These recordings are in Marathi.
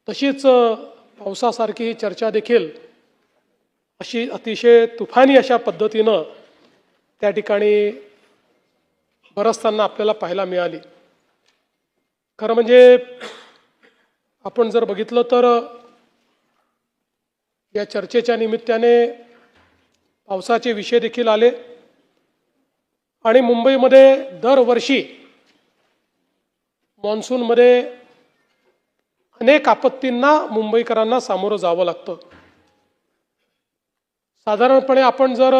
तशीच पावसासारखी ही चर्चा देखील अशी अतिशय तुफानी अशा पद्धतीनं त्या ठिकाणी बरसताना आपल्याला पाहायला मिळाली। खरं म्हणजे आपण जर बघितलं तर या चर्चेच्या निमित्ताने पावसाचे विषय देखील आले आणि मुंबईमध्ये दरवर्षी मॉन्सूनमध्ये अनेक आपत्तींना मुंबईकरांना सामोरं जावं लागतं। साधारणपणे आपण जर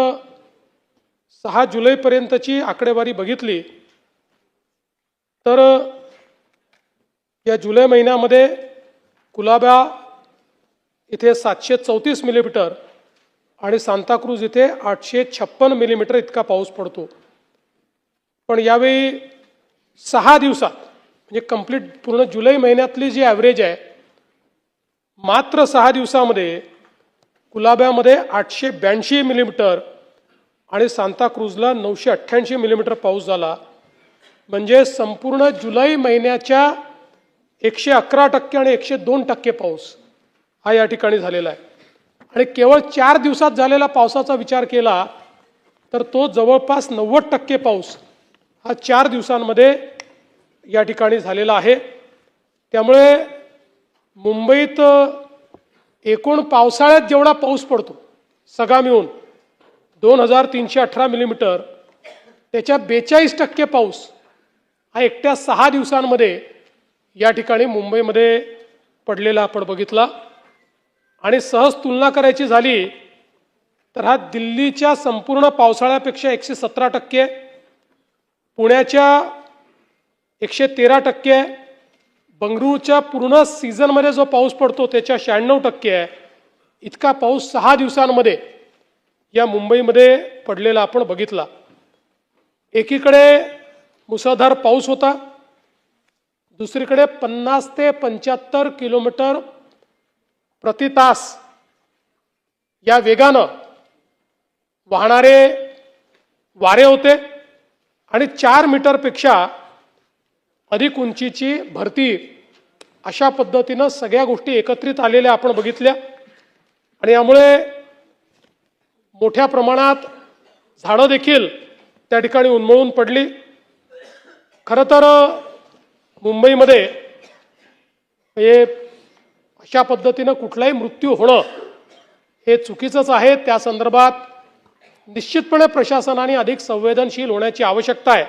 6 जुलैपर्यंतची आकडेवारी बघितली तर या जुलै महिन्यामध्ये कुलाबा इथे 734 मिलीमीटर आणि सांताक्रूज इथे 856 मिलीमीटर इतका पाऊस पडतो। पण यावेळी 6 दिवसात म्हणजे कंप्लीट पूर्ण जुलै महिन्यातली जी ॲव्हरेज आहे मात्र 6 दिवसामध्ये कुलाब्यामध्ये 882 मिलीमीटर आणि सांताक्रूजला 988 मिलीमीटर पाऊस झाला। म्हणजे संपूर्ण जुलै महिन्याच्या 111% आणि 102% पाऊस हा या ठिकाणी झालेला आहे। आणि केवळ 4 दिवसात झालेला पावसाचा विचार केला तर तो जवळपास 90% पाऊस हा 4 दिवसांमध्ये या ठिकाणी झालेला आहे। त्यामुळे मुंबईत एकूण पावसाळ्यात जेवढा पाऊस पडतो सगळा मिळून 2318 मिलीमीटर त्याच्या 42% पाऊस हा एकट्या 6 दिवसांमध्ये या ठिकाणी मुंबईमध्ये पडलेला आपण बघितला। आणि सहज तुलना करायची झाली तर हा दिल्लीच्या संपूर्ण पावसाळ्यापेक्षा 117%, पुण्याच्या 113%, बंगळुरूच्या पूर्ण सीझनमध्ये जो पाऊस पडतो त्याच्या 96% आहे। इतका पाऊस 6 दिवसांमध्ये या मुंबईमध्ये पडलेला आपण बघितला। एकीकडे मुसळधार पाऊस होता, दुसरीकडे 50 ते 75 किलोमीटर प्रति तास या वेगानं वाहणारे वारे होते आणि 4 मीटरपेक्षा अधिक उंचीची भरती अशा पद्धतीनं सगळ्या गोष्टी एकत्रित आलेल्या आपण बघितल्या। आणि यामुळे मोठ्या प्रमाणात झाडं देखील त्या ठिकाणी उन्मळून पडली। खरं तर मुंबईमध्ये हे अशा पद्धतीनं कुठलाही मृत्यू होणं हे चुकीचंच आहे। त्या संदर्भात निश्चितपणे प्रशासनाने अधिक संवेदनशील होण्याची आवश्यकता आहे।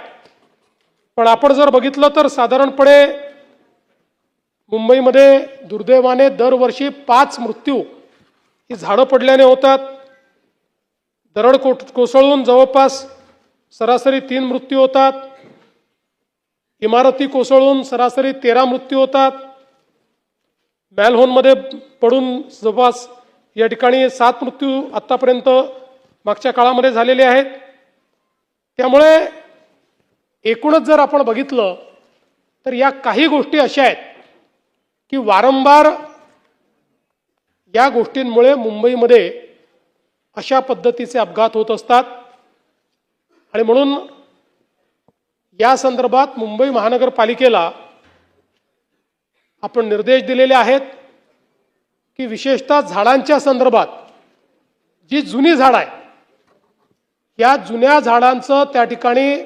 पण आपण जर बघितलं तर साधारणपणे मुंबईमध्ये दुर्दैवाने दरवर्षी 5 मृत्यू ही झाडं पडल्याने होतात। दरड कोसळून जवळपास सरासरी 3 मृत्यू होतात। इमारती कोसळून सरासरी 13 मृत्यू होतात। मॅलहोनमध्ये पडून जवळपास या ठिकाणी 7 मृत्यू आत्तापर्यंत मागच्या काळामध्ये झालेले आहेत। त्यामुळे एकूणच जर आपण बघितलं तर या काही गोष्टी अशा आहेत की वारंवार या गोष्टींमुळे मुंबईमध्ये अशा पद्धतीचे अपघात होत असतात। आणि म्हणून या संदर्भात मुंबई महानगरपालिकेला आपण निर्देश दिलेले आहेत की विशेषतः झाडांच्या संदर्भात जी जुनी झाडं आहे या जुन्या झाडांचं त्या ठिकाणी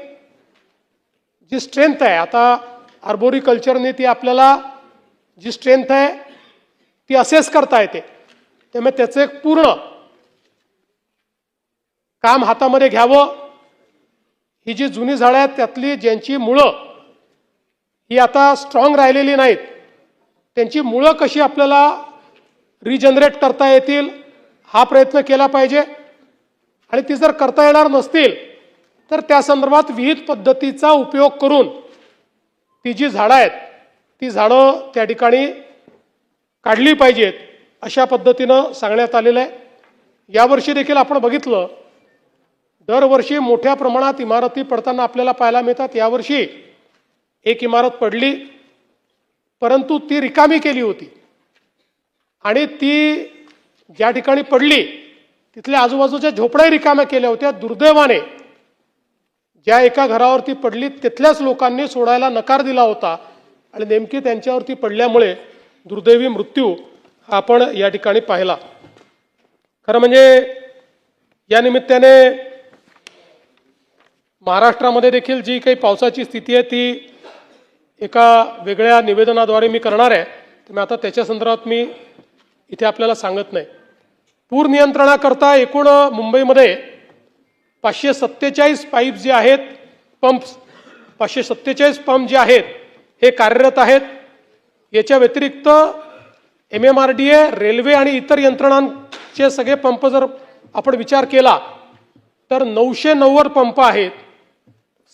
जी स्ट्रेंथ आहे, आता आर्बोरिकल्चरने ती आपल्याला जी स्ट्रेंथ आहे ती असेस करता येते। त्यामुळे त्याचं एक पूर्ण काम हातामध्ये घ्यावं। ही जी जुनी झाडं आहेत त्यातली ज्यांची मुळं ही आता स्ट्रॉंग राहिलेली नाहीत त्यांची मुळं कशी आपल्याला रिजनरेट करता येतील हा प्रयत्न केला पाहिजे। आणि ती जर करता येणार नसतील तर त्या संदर्भात विविध पद्धतीचा उपयोग करून ती जी झाडं आहेत ती झाडं त्या ठिकाणी काढली पाहिजेत अशा पद्धतीनं सांगण्यात आलेलं आहे। यावर्षी देखील आपण बघितलं दरवर्षी मोठ्या प्रमाणात इमारती पडताना आपल्याला पाहायला मिळतात। यावर्षी एक इमारत पडली परंतु ती रिकामी केली होती आणि ती ज्या ठिकाणी पडली तिथल्या आजूबाजूच्या झोपड्या रिकाम्या केल्या होत्या। दुर्दैवाने ज्या एका घरावरती पडली तिथल्याच लोकांनी सोडायला नकार दिला होता आणि नेमकी त्यांच्यावरती पडल्यामुळे दुर्दैवी मृत्यू हा आपण या ठिकाणी पाहिला. खरं म्हणजे या निमित्ताने महाराष्ट्रामध्ये देखील जी काही पावसाची स्थिती आहे ती एका वेगळ्या निवेदनाद्वारे मी करणार आहे. तर मी आता त्याच्या संदर्भात मी इथे आपल्याला सांगत नाही. पूर नियंत्रणाकरता एकूण मुंबईमध्ये 547 पाईप जे आहेत, पंप्स 547 पंप जे आहेत हे कार्यरत आहेत. याच्या व्यतिरिक्त MMRDA, रेल्वे आणि इतर यंत्रणांचे सगळे पंप जर आपण विचार केला तर 990 पंप आहेत.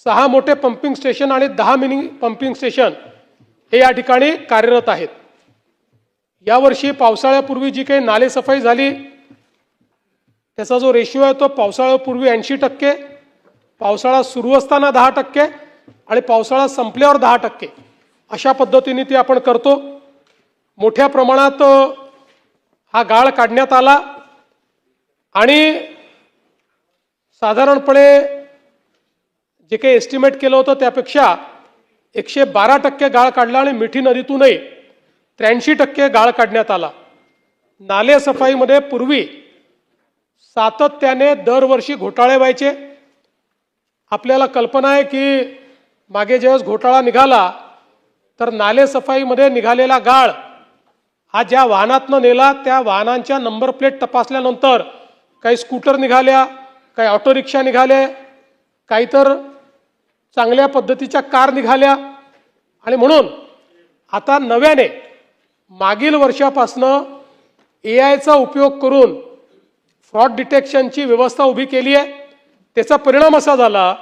6 मोठे पंपिंग स्टेशन आणि 10 मिनी पंपिंग स्टेशन हे या ठिकाणी कार्यरत आहेत. यावर्षी पावसाळ्यापूर्वी जी काही नालेसफाई झाली त्याचा जो रेशिओ आहे तो पावसाळ्यापूर्वी 80%, पावसाळा सुरू असताना 10% आणि पावसाळा संपल्यावर 10%, अशा पद्धतीने ते आपण करतो. मोठ्या प्रमाणात हा गाळ काढण्यात आला आणि साधारणपणे जे काही एस्टिमेट केलं होतं त्यापेक्षा 112% गाळ काढला आणि मिठी नदीतूनही 83% गाळ काढण्यात आला. नाले सफाईमध्ये पूर्वी सातत्याने दरवर्षी घोटाळे व्हायचे. आपल्याला कल्पना आहे की मागे ज्यावेळेस घोटाळा निघाला तर नाले सफाईमध्ये निघालेला गाळ हा ज्या वाहनातनं नेला त्या वाहनांच्या नंबर प्लेट तपासल्यानंतर काही स्कूटर निघाल्या, काही ऑटो रिक्षा निघाल्या, काही तर चांगल्या पद्धतीच्या कार निघाल्या. आणि म्हणून आता नव्याने मागील वर्षापासनं AIचा उपयोग करून फ्रॉड डिटेक्शनची व्यवस्था उभी केली आहे. त्याचा परिणाम असा झाला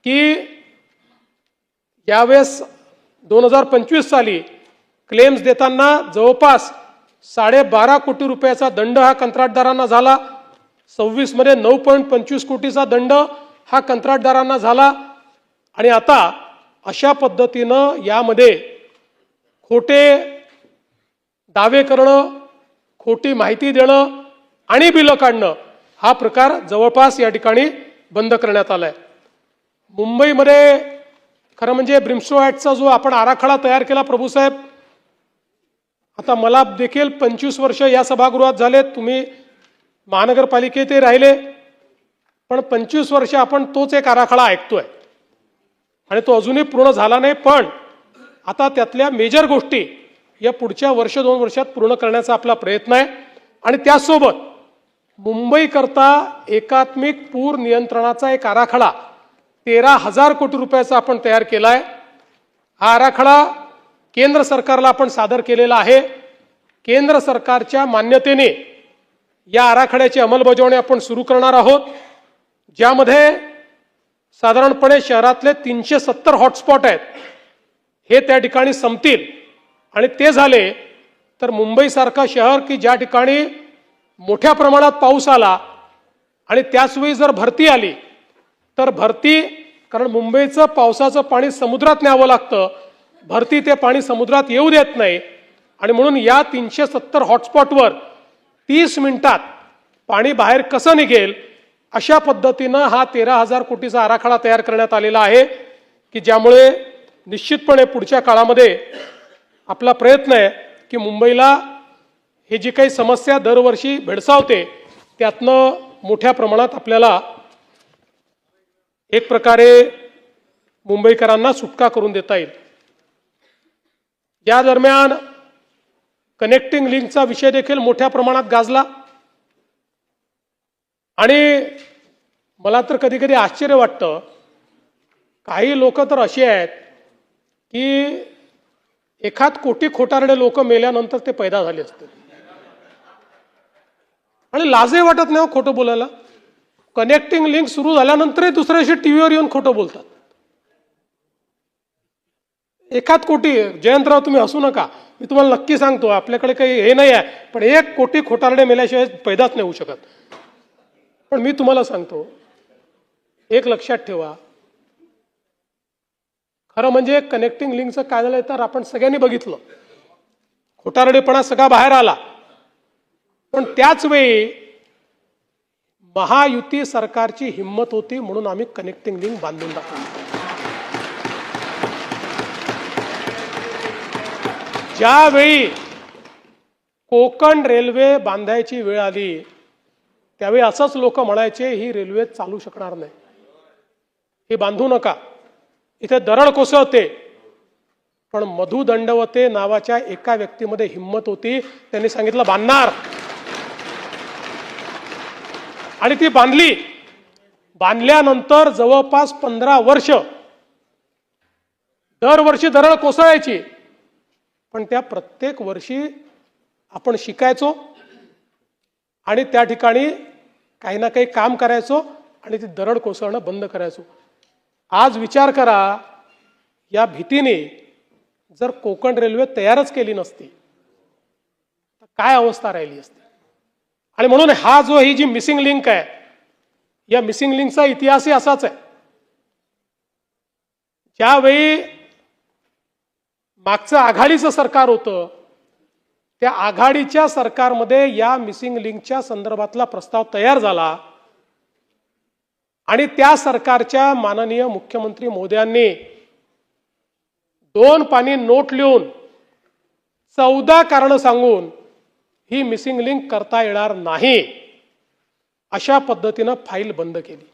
की यावेळेस 2025 साली क्लेम्स देताना जवळपास 12.5 कोटी रुपयाचा दंड हा कंत्राटदारांना झाला. 26 मध्ये 9.25 कोटीचा दंड हा कंत्राटदारांना झाला. आणि आता अशा पद्धतीनं यामध्ये खोटे दावे करणं, खोटी माहिती देणं आणि बिलं काढणं हा प्रकार जवळपास या ठिकाणी बंद करण्यात आलाय. मुंबईमध्ये खरं म्हणजे ब्रिमस्टो ॲक्टचा जो आपण आराखडा तयार केला प्रभूसाहेब, आता मला देखील 25 वर्ष या सभागृहात झाले, तुम्ही महानगरपालिकेतही राहिले, पण 25 वर्ष आपण तोच एक आराखडा ऐकतोय आणि तो अजूनही पूर्ण झाला नाही. पण आता त्यातल्या मेजर गोष्टी या पुढच्या 1-2 वर्षात पूर्ण करण्याचा आपला प्रयत्न आहे. आणि त्यासोबत मुंबईकरता एकात्मिक पूर नियंत्रणाचा एक आराखडा 13,000 कोटी रुपयाचा आपण तयार केला आहे. हा आराखडा केंद्र सरकारला आपण सादर केलेला आहे. केंद्र सरकारच्या मान्यतेने या आराखड्याची अंमलबजावणी आपण सुरू करणार आहोत, ज्यामध्ये साधारणपणे शहरातले 370 हॉटस्पॉट आहेत हे त्या ठिकाणी संपतील. आणि ते झाले तर मुंबईसारखा शहर की ज्या ठिकाणी मोठ्या प्रमाणात पाऊस आला आणि त्याचवेळी जर भरती आली तर भरती, कारण मुंबईचं पावसाचं पाणी समुद्रात न्यावं लागतं, भरती ते पाणी समुद्रात येऊ देत नाही. आणि म्हणून या 370 हॉटस्पॉटवर 30 मिनिटात पाणी बाहेर कसं निघेल अशा पद्धतीनं हा 13,000 कोटीचा आराखडा तयार करण्यात आलेला आहे, की ज्यामुळे निश्चितपणे पुढच्या काळामध्ये आपला प्रयत्न आहे की मुंबईला हे जी काही समस्या दरवर्षी भेडसावते त्यातनं मोठ्या प्रमाणात आपल्याला एक प्रकारे मुंबईकरांना सुटका करून देता येईल. या दरम्यान कनेक्टिंग लिंकचा विषय देखील मोठ्या प्रमाणात गाजला आणि मला तर कधी कधी आश्चर्य वाटतं, काही लोक तर असे आहेत की एखाद कोटी खोटारडे लोक मेल्यानंतर ते पैदा झाले असते आणि लाजही वाटत नाही खोटं बोलायला. कनेक्टिंग लिंक सुरू झाल्यानंतरही दुसऱ्या दिवशी टीव्हीवर येऊन खोटं बोलतात. एखाद कोटी, जयंतराव तुम्ही हसू नका, मी तुम्हाला नक्की सांगतो आपल्याकडे काही हे नाही आहे, पण 1 कोटी खोटारडे मेल्याशिवाय पैदाच नाही होऊ शकत. पण मी तुम्हाला सांगतो, एक लक्षात ठेवा, खरं म्हणजे कनेक्टिंग लिंकचं काय झालं तर आपण सगळ्यांनी बघितलं, खोटारडेपणा सगळा बाहेर आला. पण त्याच वेळी महायुती सरकारची हिंमत होती म्हणून आम्ही कनेक्टिंग लिंक बांधून दाखवली. ज्यावेळी कोकण रेल्वे बांधायची वेळ आली त्यावेळी असंच लोक म्हणायचे ही रेल्वे चालू शकणार नाही, हे बांधू नका, इथे दरड कोसळते. पण मधु दंडवते नावाच्या एका व्यक्तीमध्ये हिंमत होती, त्यांनी सांगितलं बांधणार, आणि ती बांधली. बांधल्यानंतर जवळपास 15 वर्ष दरवर्षी दरड कोसळायची, पण त्या प्रत्येक वर्षी आपण शिकायचो आणि त्या ठिकाणी काही ना काही काम करायचो आणि ती दरड कोसळणं बंद करायचो. आज विचार करा, या भीतीने जर कोकण रेल्वे तयारच केली नसती तर काय अवस्था राहिली असती. आणि म्हणून ही जी मिसिंग लिंक आहे, या मिसिंग लिंकचा इतिहासही असाच आहे. ज्यावेळी मागचं आघाडीचं सरकार होतं, त्या आघाडीच्या सरकारमध्ये या मिसिंग लिंकच्या संदर्भातला प्रस्ताव तयार झाला आणि त्या सरकारच्या माननीय मुख्यमंत्री महोदयांनी 2 पानी नोट लिहून 14 कारणं सांगून ही मिसिंग लिंक करता येणार नाही अशा पद्धतीनं फाईल बंद केली.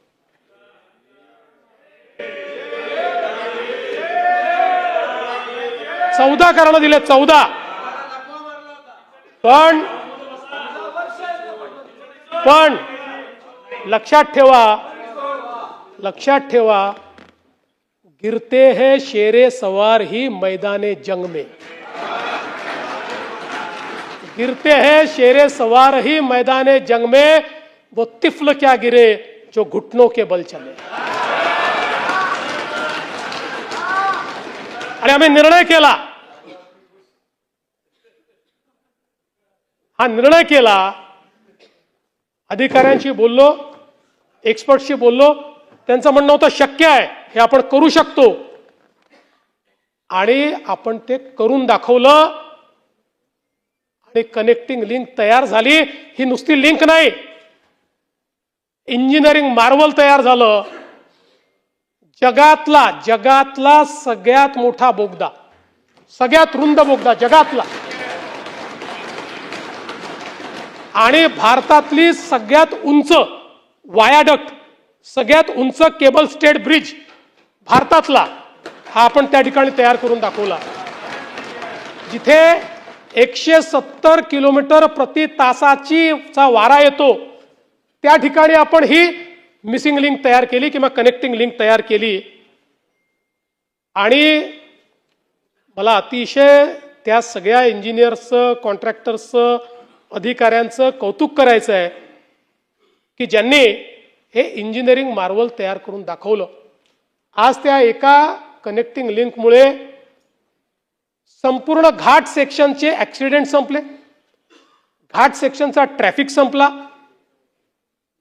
चौदा कारणं दिले, 14. पण लक्षात ठेवा, गिरते हैं शेरे सवार ही मैदाने जंग में, गिरते हैं शेरे सवार ही मैदाने जंग में, वो तिफल क्या गिरे जो घुटनों के बल चले. आणि आम्ही निर्णय केला, हा निर्णय केला, अधिकाऱ्यांशी बोललो, एक्सपर्टशी बोललो, त्यांचं म्हणणं होतं शक्य आहे, हे आपण करू शकतो, आणि आपण ते करून दाखवलं आणि कनेक्टिंग लिंक तयार झाली. ही नुसती लिंक नाही, इंजिनिअरिंग मार्वल तयार झालं. जगातला सगळ्यात मोठा बोगदा, सगळ्यात रुंद बोगदा जगातला, आणि भारतातली सगळ्यात उंच वायाडक्ट, सगळ्यात उंच केबल स्टेट ब्रिज भारतातला, हा आपण त्या ठिकाणी तयार करून दाखवला. जिथे 170 किलोमीटर प्रति तासाचा वारा येतो, त्या ठिकाणी आपण ही मिसिंग लिंक तयार केली किंवा कनेक्टिंग लिंक तयार केली. आणि मला अतिशय त्या सगळ्या इंजिनियर्सचं, कॉन्ट्रॅक्टर्सचं, अधिकाऱ्यांचं कौतुक करायचं आहे की ज्यांनी हे इंजिनिअरिंग मार्वल तयार करून दाखवलं. आज त्या एका कनेक्टिंग लिंकमुळे संपूर्ण घाट सेक्शनचे ऍक्सिडेंट संपले, घाट सेक्शनचा ट्रॅफिक संपला,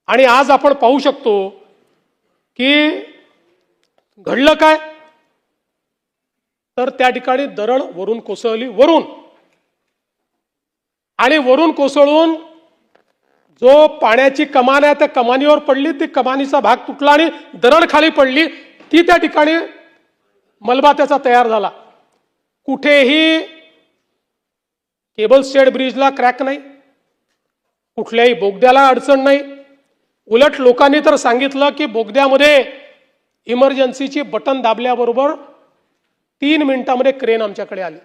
आणि आज आपण पाहू शकतो की घडलं काय, तर त्या ठिकाणी दरड वरून कोसळली, आणि वरून कोसळून जो पाण्याची कमान आहे त्या कमानीवर पडली, ती कमानीचा भाग तुटला आणि दरड खाली पडली, ती त्या ठिकाणी मलबा त्याचा तयार झाला. कुठेही केबल स्टेट ब्रिजला क्रॅक नाही, कुठल्याही बोगद्याला अडचण नाही. उलट लोकांनी तर सांगितलं की बोगद्यामध्ये इमर्जन्सीची बटन दाबल्याबरोबर 3 मिनिटांमध्ये क्रेन आमच्याकडे आली.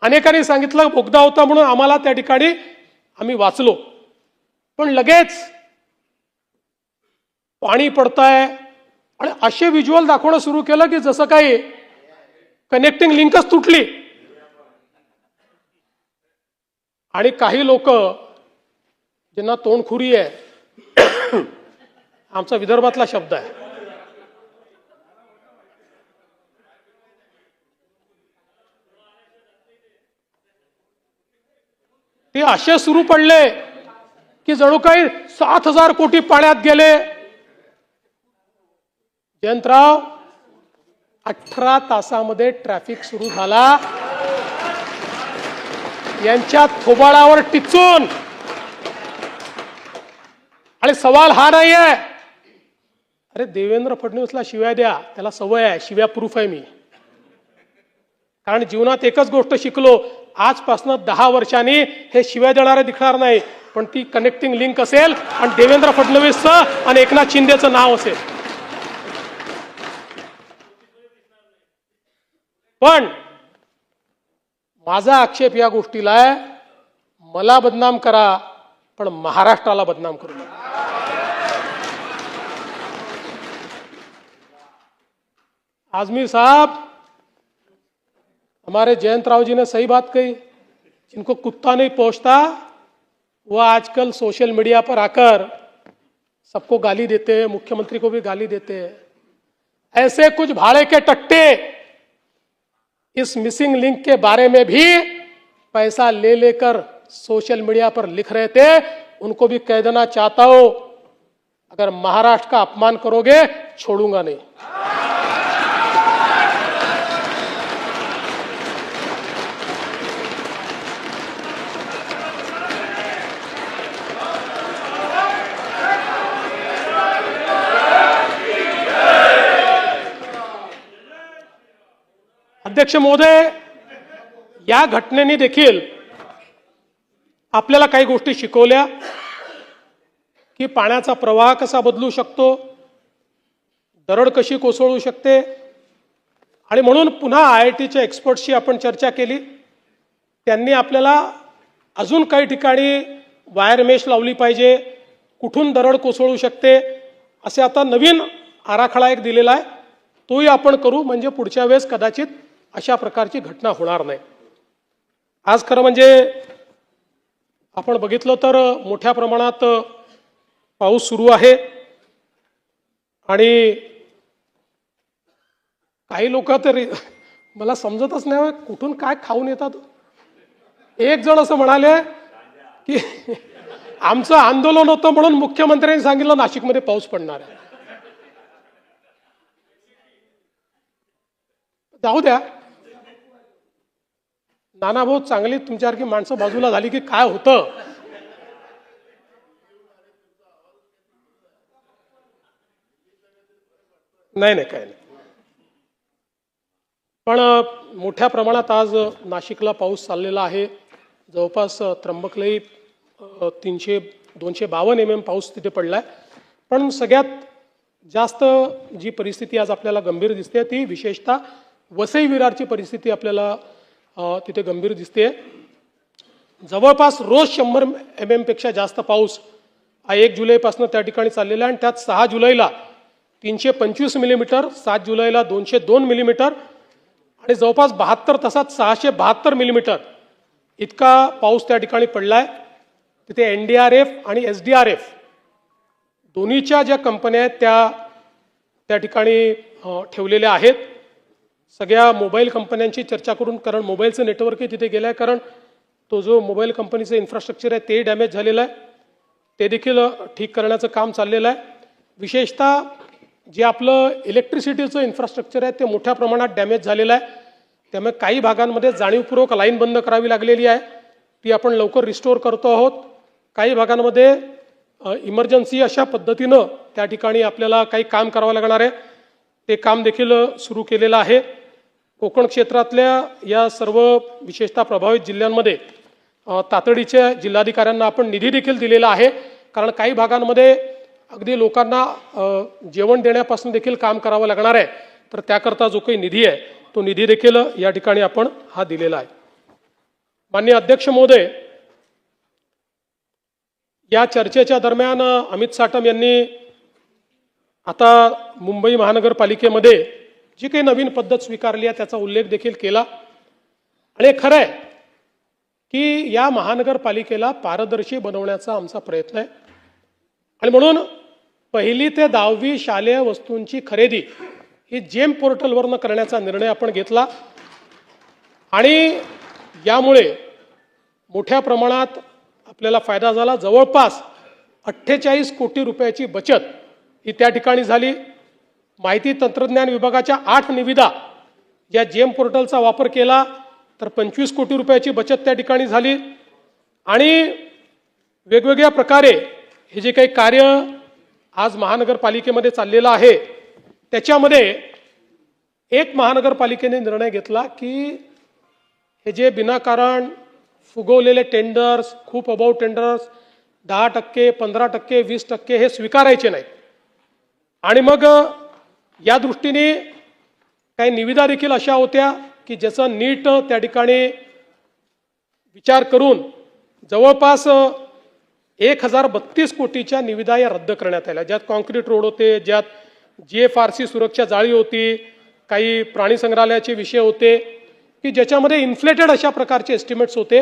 अनेकांनी सांगितलं बोगदा होता म्हणून आम्हाला त्या ठिकाणी आम्ही वाचलो, पण लगेच पाणी पडतंय आणि असे व्हिज्युअल दाखवणं सुरू केलं की जसं काही कनेक्टिंग लिंकच तुटली. आणि काही लोक ज्यांना तोंडखुरी आहे, आमचा विदर्भातला शब्द आहे, ते असे सुरू पडले की जणू काही 7,000 कोटी पाण्यात गेले. जयंतराव, 18 तासामध्ये ट्रॅफिक सुरू झाला, यांच्या थोबाडावर टिचून. आणि सवाल हा नाही आहे, अरे देवेंद्र फडणवीसला शिव्या द्या, त्याला सवय आहे, शिव्या प्रूफ आहे मी. कारण जीवनात एकच गोष्ट शिकलो, आजपासून 10 वर्षांनी हे शिवाय देणारे दिसणार नाही, पण ती कनेक्टिंग लिंक असेल आणि देवेंद्र फडणवीसचं आणि एकनाथ शिंदेचं नाव असेल. पण माझा आक्षेप या गोष्टीला आहे, मला बदनाम करा पण महाराष्ट्राला बदनाम करू नका. आजमी साहब, हमारे जयंत राव जी ने सही बात कही, जिनको कुत्ता नहीं पहुंचता वो आजकल सोशल मीडिया पर आकर सबको गाली देते हैं, मुख्यमंत्री को भी गाली देते हैं. ऐसे कुछ भाड़े के टट्टे इस मिसिंग लिंक के बारे में भी पैसा ले लेकर सोशल मीडिया पर लिख रहे थे. उनको भी कह देना चाहता हूं, अगर महाराष्ट्र का अपमान करोगे छोड़ूंगा नहीं. अध्यक्ष महोदय, या घटनेने देखील आपल्याला काही गोष्टी शिकवल्या की पाण्याचा प्रवाह कसा बदलू शकतो, दरड कशी कोसळू शकते. आणि म्हणून पुन्हा IITच्या एक्सपर्ट्सशी आपण चर्चा केली. त्यांनी आपल्याला अजून काही ठिकाणी वायर मेश लावली पाहिजे, कुठून दरड कोसळू शकते असे आता नवीन आराखडा एक दिलेला आहे, तोही आपण करू, म्हणजे पुढच्या वेळेस कदाचित अशा प्रकारची घटना होणार नाही. आज खरं म्हणजे आपण बघितलं तर मोठ्या प्रमाणात पाऊस सुरू आहे आणि काही लोक तरी मला समजतच नाही कुठून काय खाऊन येतात. एक जण असं म्हणाले की आमचं आंदोलन होतं म्हणून मुख्यमंत्र्यांनी सांगितलं नाशिकमध्ये पाऊस पडणार आहे. जाऊ द्या नाना भाऊ, चांगली तुमच्यासारखी माणसं बाजूला झाली की काय होतं. नाही नाही काय नाही, पण मोठ्या प्रमाणात आज नाशिकला पाऊस चाललेला आहे. जवळपास त्र्यंबकलाही 252 mm पाऊस तिथे पडलाय. पण सगळ्यात जास्त जी परिस्थिती आज आपल्याला गंभीर दिसते ती विशेषतः वसई विरारची परिस्थिती आपल्याला तिथे गंभीर दिसते. जवळपास रोज 100 mm पेक्षा जास्त पाऊस हा 1 जुलैपासून त्या ठिकाणी चाललेला आहे आणि त्यात 6 जुलैला 325 मिलीमीटर, 7 जुलैला 202 मिलीमीटर आणि जवळपास 72 तासात 672 मिलीमीटर इतका पाऊस त्या ठिकाणी पडलाय. तिथे NDRF आणि SDRF दोन्हीच्या ज्या कंपन्या आहेत त्या ठिकाणी ठेवलेल्या आहेत. सगळ्या मोबाईल कंपन्यांची चर्चा करून, कारण मोबाईलचं नेटवर्कही तिथे गेलं आहे, कारण तो जो मोबाईल कंपनीचं इन्फ्रास्ट्रक्चर आहे ते डॅमेज झालेलं आहे, ते देखील ठीक करण्याचं काम चाललेलं आहे. विशेषतः जे आपलं इलेक्ट्रिसिटीचं इन्फ्रास्ट्रक्चर आहे ते मोठ्या प्रमाणात डॅमेज झालेलं आहे. त्यामुळे काही भागांमध्ये जाणीवपूर्वक लाईन बंद करावी लागलेली आहे, ती आपण लवकर रिस्टोअर करतो आहोत. काही भागांमध्ये इमर्जन्सी अशा पद्धतीनं त्या ठिकाणी आपल्याला काही काम करावं लागणार आहे, ते काम देखील सुरू केलेलं आहे. कोकण क्षेत्रातल्या या सर्व विशेषतः प्रभावित जिल्ह्यांमध्ये तातडीच्या जिल्हाधिकाऱ्यांना आपण निधी देखील दिलेला आहे, कारण काही भागांमध्ये अगदी लोकांना जेवण देण्यापासून देखील काम करावं लागणार आहे. तर त्याकरता जो काही निधी आहे तो निधी देखील या ठिकाणी आपण हा दिलेला आहे. माननीय अध्यक्ष महोदय, या चर्चेच्या दरम्यान अमित साटम यांनी आता मुंबई महानगरपालिकेमध्ये जी काही नवीन पद्धत स्वीकारली आहे त्याचा उल्लेख देखील केला. आणि खरं आहे की या महानगरपालिकेला पारदर्शी बनवण्याचा आमचा प्रयत्न आहे आणि म्हणून 1ली ते 10वी शालेय वस्तूंची खरेदी ही जेम पोर्टलवरनं करण्याचा निर्णय आपण घेतला आणि यामुळे मोठ्या प्रमाणात आपल्याला फायदा झाला. जवळपास 48 कोटी रुपयाची बचत ही त्या ठिकाणी झाली. माहिती तंत्रज्ञान विभागाच्या 8 निविदा या जेम पोर्टलचा वापर केला तर 25 कोटी रुपयाची बचत त्या ठिकाणी झाली. आणि वेगवेगळ्या प्रकारे हे जे काही कार्य आज महानगरपालिकेमध्ये चाललेलं आहे त्याच्यामध्ये एक महानगरपालिकेने निर्णय घेतला की हे जे विनाकारण फुगवलेले टेंडर्स, खूप अबाऊ टेंडर्स, 10%, 15%, 20% हे स्वीकारायचे नाहीत. आणि मग या दृष्टीने काही निविदा देखील अशा होत्या की ज्याचं नीट त्या ठिकाणी विचार करून जवळपास 1032 कोटीच्या निविदा या रद्द करण्यात आल्या, ज्यात कॉन्क्रीट रोड होते, ज्यात GFRC सुरक्षा जाळी होती, काही प्राणी संग्रहालयाचे विषय होते की ज्याच्यामध्ये इन्फ्लेटेड अशा प्रकारचे एस्टिमेट्स होते.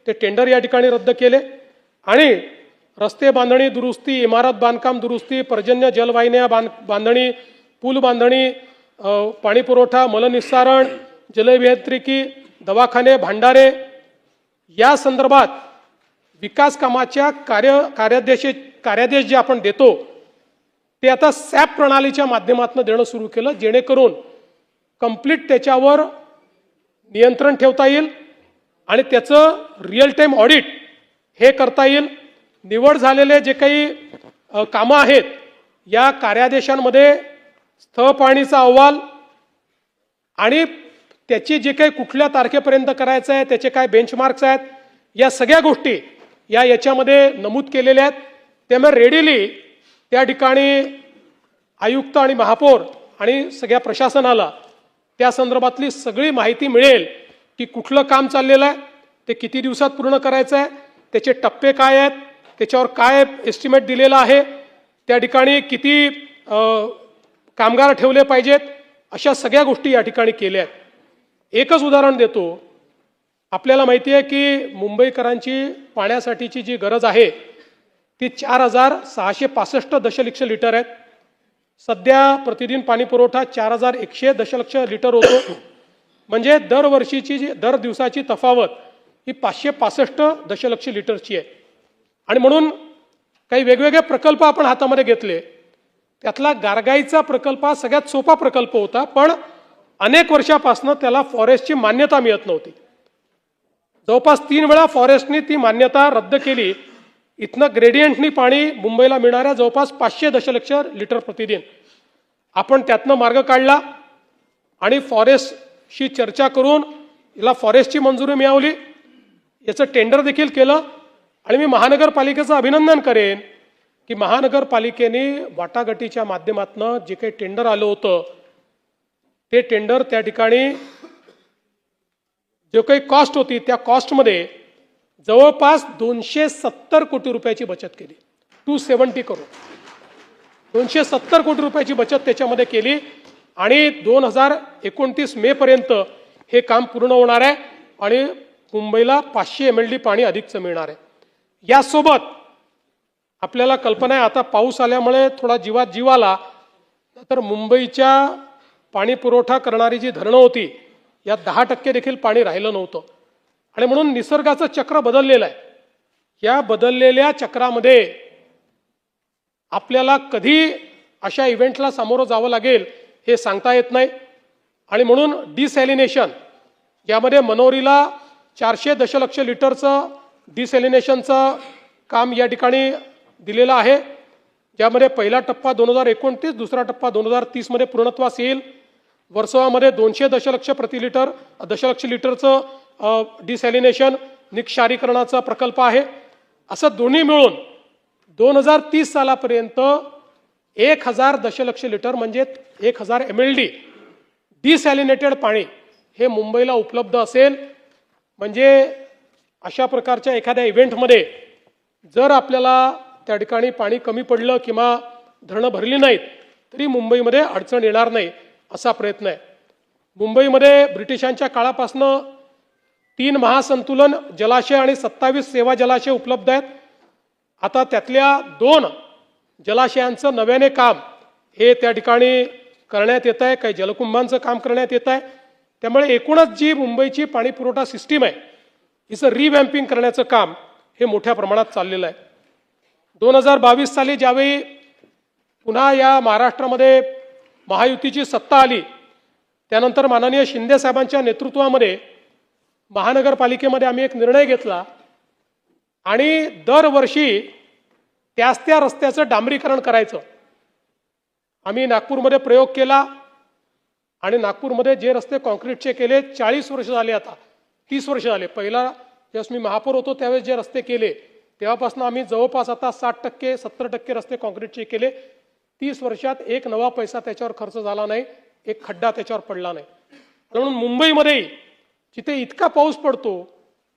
ते टेंडर या ठिकाणी रद्द केले. आणि रस्ते बांधणी दुरुस्ती, इमारत बांधकाम दुरुस्ती, पर्जन्य जलवाहिन्या बांधणी, पूल बांधणी, पाणी पुरवठा, मलनिस्सारण, जलअभियांत्रिकी, दवाखाने, भांडारे या संदर्भात विकास कामाच्या कार्यादेश जे आपण देतो ते आता सॅप प्रणालीच्या माध्यमातून देणं सुरू केलं, जेणेकरून कंप्लीट त्याच्यावर नियंत्रण ठेवता येईल आणि त्याचं रिअल टाईम ऑडिट हे करता येईल. निवड झालेले जे काही कामं आहेत या कार्यादेशांमध्ये स्थळ पाहणीचा अहवाल आणि त्याची जे काही कुठल्या तारखेपर्यंत करायचं आहे, त्याचे काय बेंचमार्क्स आहेत, या सगळ्या गोष्टी याच्यामध्ये नमूद केलेल्या आहेत. त्यामुळे रेडीली त्या ठिकाणी आयुक्त आणि महापौर आणि सगळ्या प्रशासनाला त्या संदर्भातली सगळी माहिती मिळेल की कुठलं काम चाललेलं आहे, ते किती दिवसात पूर्ण करायचं आहे, त्याचे टप्पे काय आहेत, त्याच्यावर काय एस्टिमेट दिलेला आहे, त्या ठिकाणी किती कामगार ठेवले पाहिजेत, अशा सगळ्या गोष्टी या ठिकाणी केल्या आहेत. एकच उदाहरण देतो. आपल्याला माहिती आहे की मुंबईकरांची पाण्यासाठीची जी गरज आहे ती 4665 दशलक्ष लिटर आहेत. सध्या प्रतिदिन पाणी पुरवठा 4100 दशलक्ष लिटर होतो. म्हणजे दर दिवसाची तफावत ही 565 दशलक्ष लिटरची आहे. आणि म्हणून काही वेगवेगळे प्रकल्प आपण हातामध्ये घेतले. त्यातला गारगाईचा प्रकल्प हा सगळ्यात सोपा प्रकल्प होता, पण अनेक वर्षापासून त्याला फॉरेस्टची मान्यता मिळत नव्हती. जवळपास 3 वेळा फॉरेस्टने ती मान्यता रद्द केली. इथनं ग्रेडियंटनी पाणी मुंबईला मिळणाऱ्या जवळपास 500 दशलक्ष लिटर प्रतिदिन आपण त्यातनं मार्ग काढला आणि फॉरेस्टशी चर्चा करून याला फॉरेस्टची मंजुरी मिळवली. याचं टेंडर देखील केलं. आणि मी महानगरपालिकेचं अभिनंदन करेन की महानगरपालिकेने वाटाघाटीच्या माध्यमातून जे काही टेंडर आलं होतं ते टेंडर त्या ठिकाणी जो काही कॉस्ट होती त्या कॉस्टमध्ये जवळपास 270 कोटी रुपयाची बचत केली. 270 करोड, 270 कोटी रुपयाची बचत त्याच्यामध्ये केली. आणि 2029 मे पर्यंत हे काम पूर्ण होणार आहे आणि मुंबईला 500 MLD पाणी अधिकचं मिळणार आहे. यासोबत आपल्याला कल्पना आहे, आता पाऊस आल्यामुळे थोडा जीवात जीव आला, तर मुंबईच्या पाणी पुरवठा करणारी जी धरणं होती यात 10% देखील पाणी राहिलं नव्हतं. आणि म्हणून निसर्गाचं चक्र बदललेलं आहे. या बदललेल्या चक्रामध्ये आपल्याला कधी अशा इव्हेंटला सामोरं जावं लागेल हे सांगता येत नाही. आणि म्हणून डिसॅलिनेशन, यामध्ये मनोरीला 400 दशलक्ष लिटरचं डिसॅलिनेशनचं काम या ठिकाणी दिलेलं आहे, ज्यामध्ये पहिला टप्पा 2029, दुसरा टप्पा 2030 पूर्णत्वास येईल. वर्सोवामध्ये 200 दशलक्ष लिटरचं डिसॅलिनेशन निक्षारीकरणाचा प्रकल्प आहे. असं दोन्ही मिळून 2030 सालापर्यंत 1000 दशलक्ष लिटर म्हणजे 1000 MLD डिसॅलिनेटेड पाणी हे मुंबईला उपलब्ध असेल. म्हणजे अशा प्रकारच्या एखाद्या इव्हेंटमध्ये जर आपल्याला त्या ठिकाणी पाणी कमी पडलं किंवा धरणं भरली नाहीत तरी मुंबईमध्ये अडचण येणार नाही असा प्रयत्न आहे. मुंबईमध्ये ब्रिटिशांच्या काळापासनं 3 महासंतुलन जलाशय आणि 27 सेवा जलाशय उपलब्ध आहेत. आता त्यातल्या 2 जलाशयांचं नव्याने काम हे त्या ठिकाणी करण्यात येत आहे. काही जलकुंभांचं काम करण्यात येत आहे. त्यामुळे एकूणच जी मुंबईची पाणी पुरवठा सिस्टीम आहे हिचं रिवॅम्पिंग करण्याचं काम हे मोठ्या प्रमाणात चाललेलं आहे. 2022 साली ज्यावेळी पुन्हा या महाराष्ट्रामध्ये महायुतीची सत्ता आली त्यानंतर माननीय शिंदे साहेबांच्या नेतृत्वामध्ये महानगरपालिकेमध्ये आम्ही एक निर्णय घेतला आणि दरवर्षी त्या रस्त्याचं डांबरीकरण करायचं. आम्ही नागपूरमध्ये प्रयोग केला आणि नागपूरमध्ये जे रस्ते कॉन्क्रीटचे केले 40 वर्ष झाले आता 30 वर्ष झाले. पहिला ज्यावेळेस मी महापौर होतो त्यावेळेस जे रस्ते केले तेव्हापासून आम्ही जवळपास आता 60% 70% रस्ते काँक्रीटचे केले. 30 वर्षात एक नवा पैसा त्याच्यावर खर्च झाला नाही, एक खड्डा त्याच्यावर पडला नाही. म्हणून मुंबईमध्ये जिथे इतका पाऊस पडतो,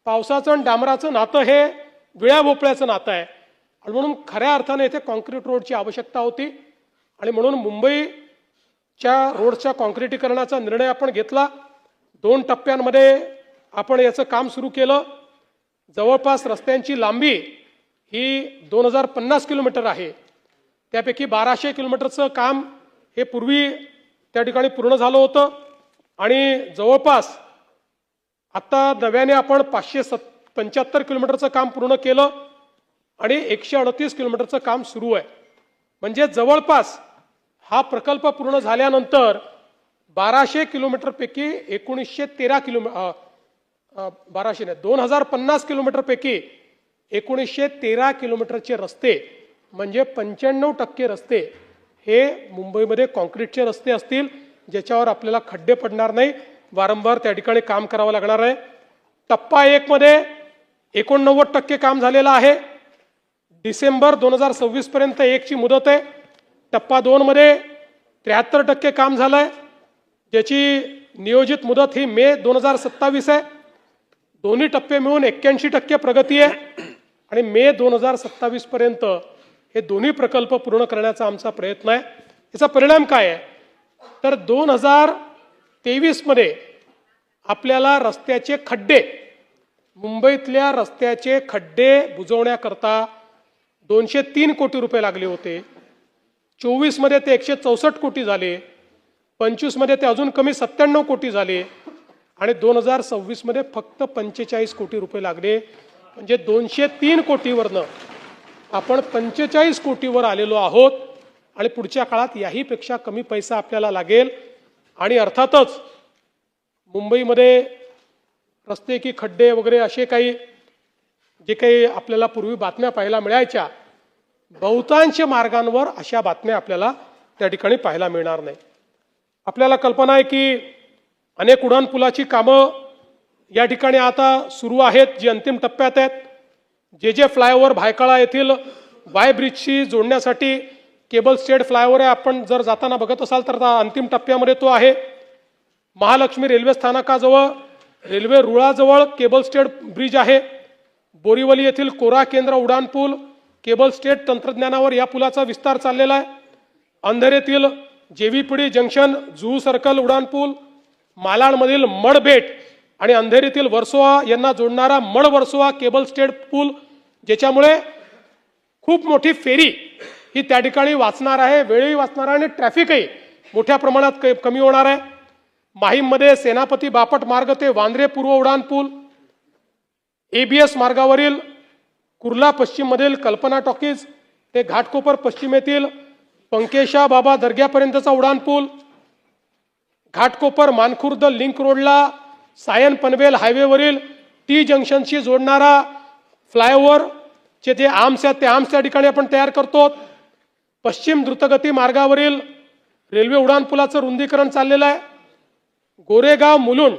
पावसाचं आणि डांबराचं नातं हे विळ्या भोपळ्याचं नातं आहे. आणि म्हणून खऱ्या अर्थाने इथे कॉन्क्रीट रोडची आवश्यकता होती. आणि म्हणून मुंबईच्या रोडच्या कॉन्क्रिटीकरणाचा निर्णय आपण घेतला. 2 टप्प्यांमध्ये आपण याचं काम सुरू केलं. जवळपास रस्त्यांची लांबी ही 2050 किलोमीटर आहे. त्यापैकी 1200 किलोमीटरचं काम हे पूर्वी त्या ठिकाणी पूर्ण झालं होतं. आणि जवळपास आता नव्याने आपण 575 किलोमीटरचं काम पूर्ण केलं आणि 138 किलोमीटरचं काम सुरू आहे. म्हणजे जवळपास हा प्रकल्प पूर्ण झाल्यानंतर 1200 किलोमीटरपैकी 2050 किलोमीटरपैकी 1913 किलोमीटरचे रस्ते म्हणजे 95% रस्ते हे मुंबईमध्ये कॉन्क्रीटचे रस्ते असतील, ज्याच्यावर आपल्याला खड्डे पडणार नाही, वारंवार त्या ठिकाणी काम करावं लागणार आहे. टप्पा 1 मध्ये 89% काम झालेलं आहे. डिसेंबर 2026 पर्यंत 1 ची मुदत आहे. टप्पा 2 मध्ये 73% काम झालंय, ज्याची नियोजित मुदत ही मे 2027 आहे. दोन्ही टप्पे मिळून 81% प्रगती आहे. आणि मे 2027 पर्यंत हे दोन्ही प्रकल्प पूर्ण करण्याचा आमचा प्रयत्न आहे. याचा परिणाम काय आहे तर 2023 मध्ये आपल्याला रस्त्याचे खड्डे, मुंबईतल्या रस्त्याचे खड्डे बुजवण्याकरता 203 कोटी रुपये लागले होते. 24 मध्ये ते 164 कोटी झाले. 25 मध्ये ते अजून कमी 97 कोटी झाले. आणि 2026 मध्ये फक्त 45 कोटी रुपये लागले. म्हणजे 203 कोटीवरनं आपण 45 कोटीवर आलेलो आहोत. आणि पुढच्या काळात याहीपेक्षा कमी पैसा आपल्याला लागेल. आणि अर्थातच मुंबईमध्ये रस्ते की खड्डे वगैरे असे काही जे काही आपल्याला पूर्वी बातम्या पाहायला मिळायच्या, बहुतांश मार्गांवर अशा बातम्या आपल्याला त्या ठिकाणी पाहायला मिळणार नाही. आपल्याला कल्पना आहे की अनेक उड्डाणपुलाची कामं या ठिकाणी आता सुरू आहेत, जी अंतिम टप्प्यात आहेत. जे फ्लायओव्हर भायखळा येथील वाय ब्रिजशी जोडण्यासाठी केबल स्टेड फ्लायओव्हर आहे. आपण जर जाताना बघत असाल तर अंतिम टप्प्यामध्ये तो आहे. महालक्ष्मी रेल्वे स्थानकाजवळ रेल्वे रुळाजवळ केबल स्टेड ब्रिज आहे. बोरीवली येथील कोरा केंद्र उड्डाणपूल केबल स्टेड तंत्रज्ञानावर या पुलाचा विस्तार चाललेला आहे. अंधेरीतील जेव्हीपीडी जंक्शन जुहू सर्कल उड्डाणपूल, मालाडमधील मड बेट आणि अंधेरीतील वर्सोवा यांना जोडणारा मड वर्सोवा केबल स्टेड पूल, ज्याच्यामुळे खूप मोठी फेरी ही त्या ठिकाणी वाचणार आहे, वेळही वाचणार आहे आणि ट्रॅफिकही मोठ्या प्रमाणात कमी होणार आहे. माहीममध्ये सेनापती बापट मार्ग ते वांद्रे पूर्व उड्डाणपूल, ABS मार्गावरील कुर्ला पश्चिममधील कल्पना टॉकीज ते घाटकोपर पश्चिमेतील पंकेशा बाबा दर्ग्यापर्यंतचा उड्डाणपूल, घाटकोपर मानखुर्द लिंक रोडला सायन पनवेल हायवेवरील T जंक्शनशी जोडणारा फ्लायओव्हर चे जे आर्म्स आहेत ते आर्म्स त्या ठिकाणी आपण तयार करतो. पश्चिम द्रुतगती मार्गावरील रेल्वे उड्डाणपुलाचं रुंदीकरण चाललेलं आहे. गोरेगाव मुलुंड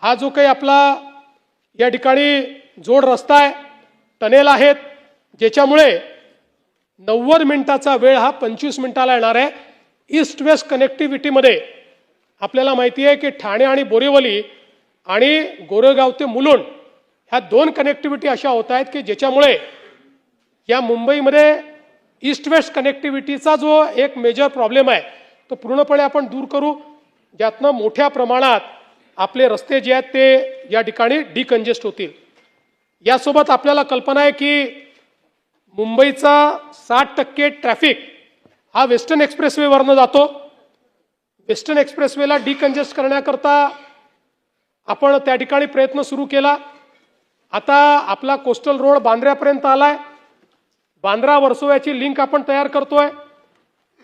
हा जो काही आपला या ठिकाणी जोड रस्ता आहे, टनेल आहेत, ज्याच्यामुळे 90 मिनिटाचा वेळ हा 25 मिनिटाला येणार आहे. ईस्ट वेस्ट कनेक्टिव्हिटीमध्ये आपल्याला माहिती आहे की ठाणे आणि बोरिवली आणि गोरेगाव ते मुलुंड ह्या 2 कनेक्टिव्हिटी अशा होत आहेत की ज्याच्यामुळे या मुंबईमध्ये ईस्ट वेस्ट कनेक्टिव्हिटीचा जो एक मेजर प्रॉब्लेम आहे तो पूर्णपणे आपण दूर करू, ज्यातनं मोठ्या प्रमाणात आपले रस्ते जे आहेत ते या ठिकाणी डिकंजेस्ट होतील. यासोबत आपल्याला कल्पना आहे की मुंबईचा 60% ट्रॅफिक हा वेस्टर्न एक्सप्रेसवेवरनं जातो. वेस्टर्न एक्सप्रेसवेला डिकंजेस्ट करण्याकरता आपण त्या ठिकाणी प्रयत्न सुरू केला. आता आपला कोस्टल रोड बांद्र्यापर्यंत आलाय. बांद्रा वर्सोव्याची लिंक आपण तयार करतोय.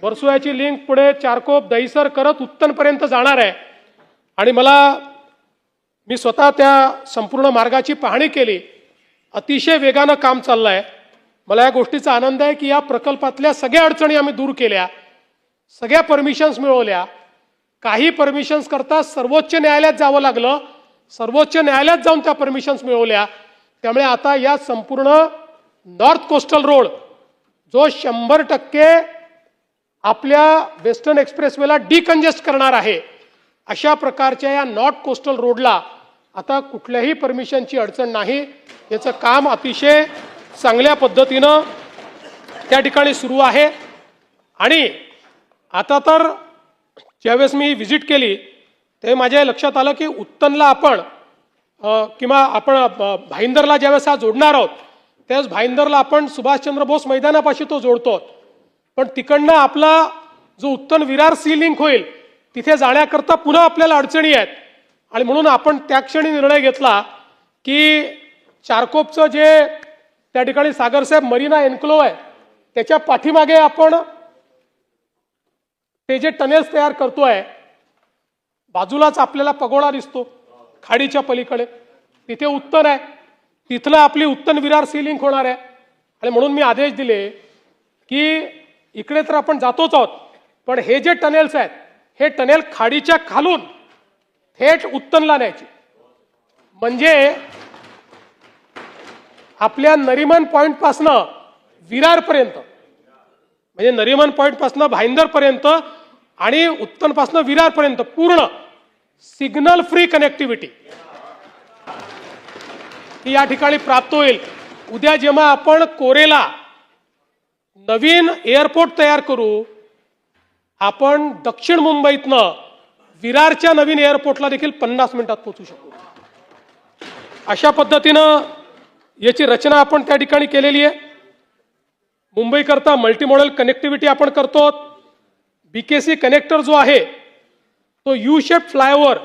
वर्सोव्याची लिंक पुढे चारकोप दहिसर करत उत्तनपर्यंत जाणार आहे. आणि मी स्वतः त्या संपूर्ण मार्गाची पाहणी केली. अतिशय वेगानं काम चाललंय. मला या गोष्टीचा आनंद आहे की या प्रकल्पातल्या सगळ्या अडचणी आम्ही दूर केल्या, सगळ्या परमिशन्स मिळवल्या. काही परमिशन्स करता सर्वोच्च न्यायालयात जावं लागलं, सर्वोच्च न्यायालयात जाऊन त्या परमिशन्स मिळवल्या. त्यामुळे आता या संपूर्ण नॉर्थ कोस्टल रोड जो 100% आपल्या वेस्टर्न एक्सप्रेसवेला डिकंजेस्ट करणार आहे, अशा प्रकारच्या या नॉर्थ कोस्टल रोडला आता कुठल्याही परमिशनची अडचण नाही. याचं काम अतिशय चांगल्या पद्धतीनं त्या ठिकाणी सुरू आहे. आणि आता तर ज्यावेळेस मी व्हिजिट केली ते माझ्या लक्षात आलं की उत्तनला आपण किंवा आपण भाईंदरला ज्यावेळेस हा जोडणार आहोत त्यावेळेस भाईंदरला आपण सुभाषचंद्र बोस मैदानापाशी तो जोडतो. पण तिकडनं आपला जो उत्तन विरार सी लिंक होईल तिथे जाण्याकरता पुन्हा आपल्याला अडचणी आहेत. आणि म्हणून आपण त्या क्षणी निर्णय घेतला की चारकोपचं जे त्या ठिकाणी सागरसाहेब मरीना एन्क्लोव्ह आहे त्याच्या पाठीमागे आपण ते जे टनेल्स तयार करतोय, बाजूलाच आपल्याला पगोडा दिसतो खाडीच्या पलीकडे, तिथे उत्तन आहे, तिथलं आपली उत्तन विरार सी लिंक होणार आहे. आणि म्हणून मी आदेश दिले की इकडे तर आपण जातोच आहोत, पण हे जे टनेल्स आहेत हे टनेल खाडीच्या खालून थेट उत्तनला न्यायचे. म्हणजे आपल्या नरिमन पॉइंट पासनं विरारपर्यंत, म्हणजे नरिमन पॉइंट पासनं भाईंदरपर्यंत आणि उत्तनपासनं विरारपर्यंत पूर्ण सिग्नल फ्री कनेक्टिव्हिटी ही या ठिकाणी प्राप्त होईल. उद्या जेव्हा आपण कोरेला नवीन एअरपोर्ट तयार करू, आपण दक्षिण मुंबईतनं विरारच्या नवीन एअरपोर्टला देखील 50 मिनिटात पोहोचू शकू. अशा पद्धतीनं याची रचना आपण त्या ठिकाणी केलेली आहे. मुंबई करता मल्टीमॉडल कनेक्टिव्हिटी आपण करतो. बीकेसी कनेक्टर जो आहे तो यू शेप फ्लायओव्हर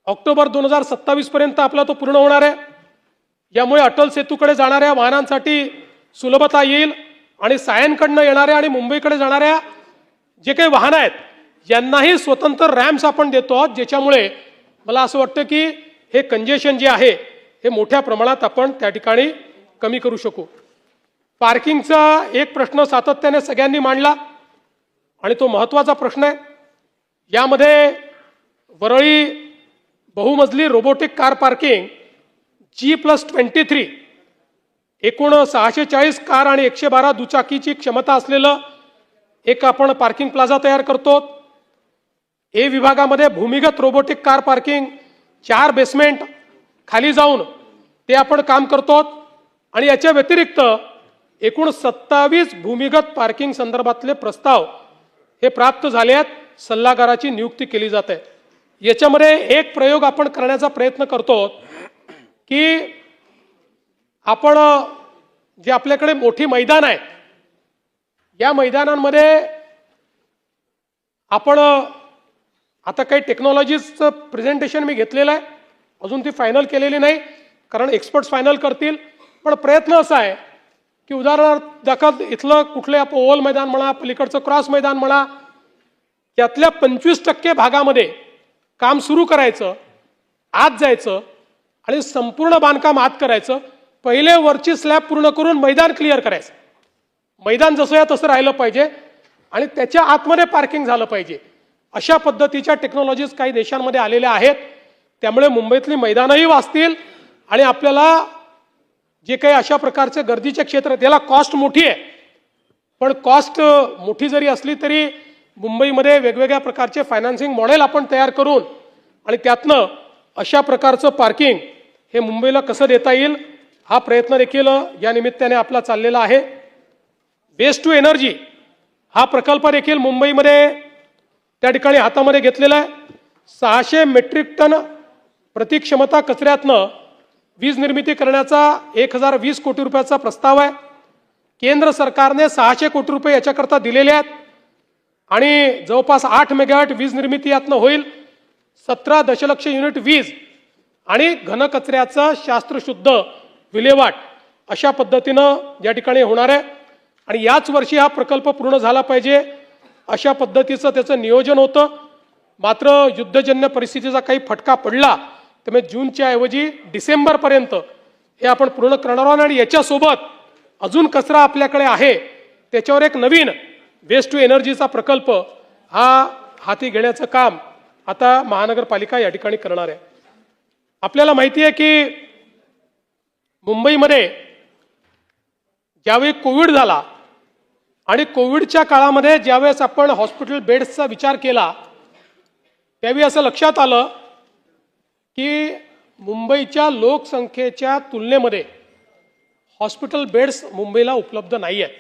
ऑक्टोबर 2027 पर्यंत आपला तो पूर्ण होणार आहे. यामुळे अटल सेतूकडे जाणाऱ्या वाहनांसाठी सुलभता येईल आणि सायनकडनं येणाऱ्या आणि मुंबईकडे जाणाऱ्या जे काही वाहनं आहेत यांनाही स्वतंत्र रॅम्प्स आपण देतो आहोत, ज्याच्यामुळे मला असं वाटतं की हे कंजेशन जे आहे हे मोठ्या प्रमाणात आपण त्या ठिकाणी कमी करू शकू. पार्किंगचा एक प्रश्न सातत्याने सगळ्यांनी मांडला आणि तो महत्त्वाचा प्रश्न आहे. यामध्ये वरळी बहुमजली रोबोटिक कार पार्किंग G+23 एकूण 640 कार आणि 112 दुचाकीची क्षमता असलेलं एक आपण पार्किंग प्लाझा तयार करतो. ए विभागामध्ये भूमिगत रोबोटिक कार पार्किंग 4 बेसमेंट खाली जाऊन ते आपण काम करतो. आणि याच्या व्यतिरिक्त एकूण 27 भूमिगत पार्किंग संदर्भातले प्रस्ताव हे प्राप्त झाले आहेत. सल्लागाराची नियुक्ती केली जाते. याच्यामध्ये एक प्रयोग आपण करण्याचा प्रयत्न करतो की आपण जे आपल्याकडे मोठी मैदान आहे या मैदानांमध्ये आपण आता काही टेक्नॉलॉजीजचं प्रेझेंटेशन मी घेतलेलं आहे, अजून ती फायनल केलेली नाही कारण एक्सपर्ट्स फायनल करतील. पण प्रयत्न असा आहे की उदाहरणार्थ दाखल इथलं कुठले आपण ओव्हल मैदान म्हणा, पलीकडचं क्रॉस मैदान म्हणा, यातल्या 25% भागामध्ये काम सुरू करायचं, आत जायचं आणि संपूर्ण बांधकाम आत करायचं. पहिले वरची स्लॅब पूर्ण करून मैदान क्लिअर करायचं. मैदान जसं या तसं राहिलं पाहिजे आणि त्याच्या आतमध्ये पार्किंग झालं पाहिजे. अशा पद्धतीच्या टेक्नॉलॉजीज काही देशांमध्ये आलेल्या आहेत. त्यामुळे मुंबईतली मैदानही वाचतील आणि आपल्याला जे काही अशा प्रकारचे गर्दीचे क्षेत्र त्याला कॉस्ट मोठी आहे, पण कॉस्ट मोठी जरी असली तरी मुंबईमध्ये वेगवेगळ्या प्रकारचे फायनान्सिंग मॉडेल आपण तयार करून आणि त्यातनं अशा प्रकारचं पार्किंग हे मुंबईला कसं देता येईल हा प्रयत्न देखील या निमित्ताने आपला चाललेला आहे. वेस्ट टू एनर्जी हा प्रकल्प देखील मुंबईमध्ये त्या ठिकाणी हातामध्ये घेतलेला आहे. 600 मेट्रिक टन प्रतिक्षमता कचऱ्यातनं वीज निर्मिती करण्याचा 1020 कोटी रुपयाचा प्रस्ताव आहे. केंद्र सरकारने 600 कोटी रुपये याच्याकरता दिलेले आहेत आणि जवळपास 8 मेगावॅट वीज निर्मिती यातनं होईल. 17 दशलक्ष युनिट वीज आणि घनकचऱ्याचं शास्त्रशुद्ध विल्हेवाट अशा पद्धतीनं या ठिकाणी होणार आहे. आणि याच वर्षी हा प्रकल्प पूर्ण झाला पाहिजे अशा पद्धतीचं त्याचं नियोजन होतं. मात्र युद्धजन्य परिस्थितीचा काही फटका पडला त्यामुळे जूनच्या ऐवजी डिसेंबरपर्यंत हे आपण पूर्ण करणार आहोत. आणि याच्यासोबत अजून कचरा आपल्याकडे आहे त्याच्यावर एक नवीन वेस्ट टू एनर्जीचा प्रकल्प हा हाती घेण्याचं काम आता महानगरपालिका या ठिकाणी करणार आहे. आपल्याला माहिती आहे की मुंबईमध्ये ज्यावेळी कोविड झाला आणि कोविडच्या काळामध्ये ज्यावेळेस आपण हॉस्पिटल बेड्सचा विचार केला त्यावेळी असं लक्षात आलं की मुंबईच्या लोकसंख्येच्या तुलनेमध्ये हॉस्पिटल बेड्स मुंबईला उपलब्ध नाही आहेत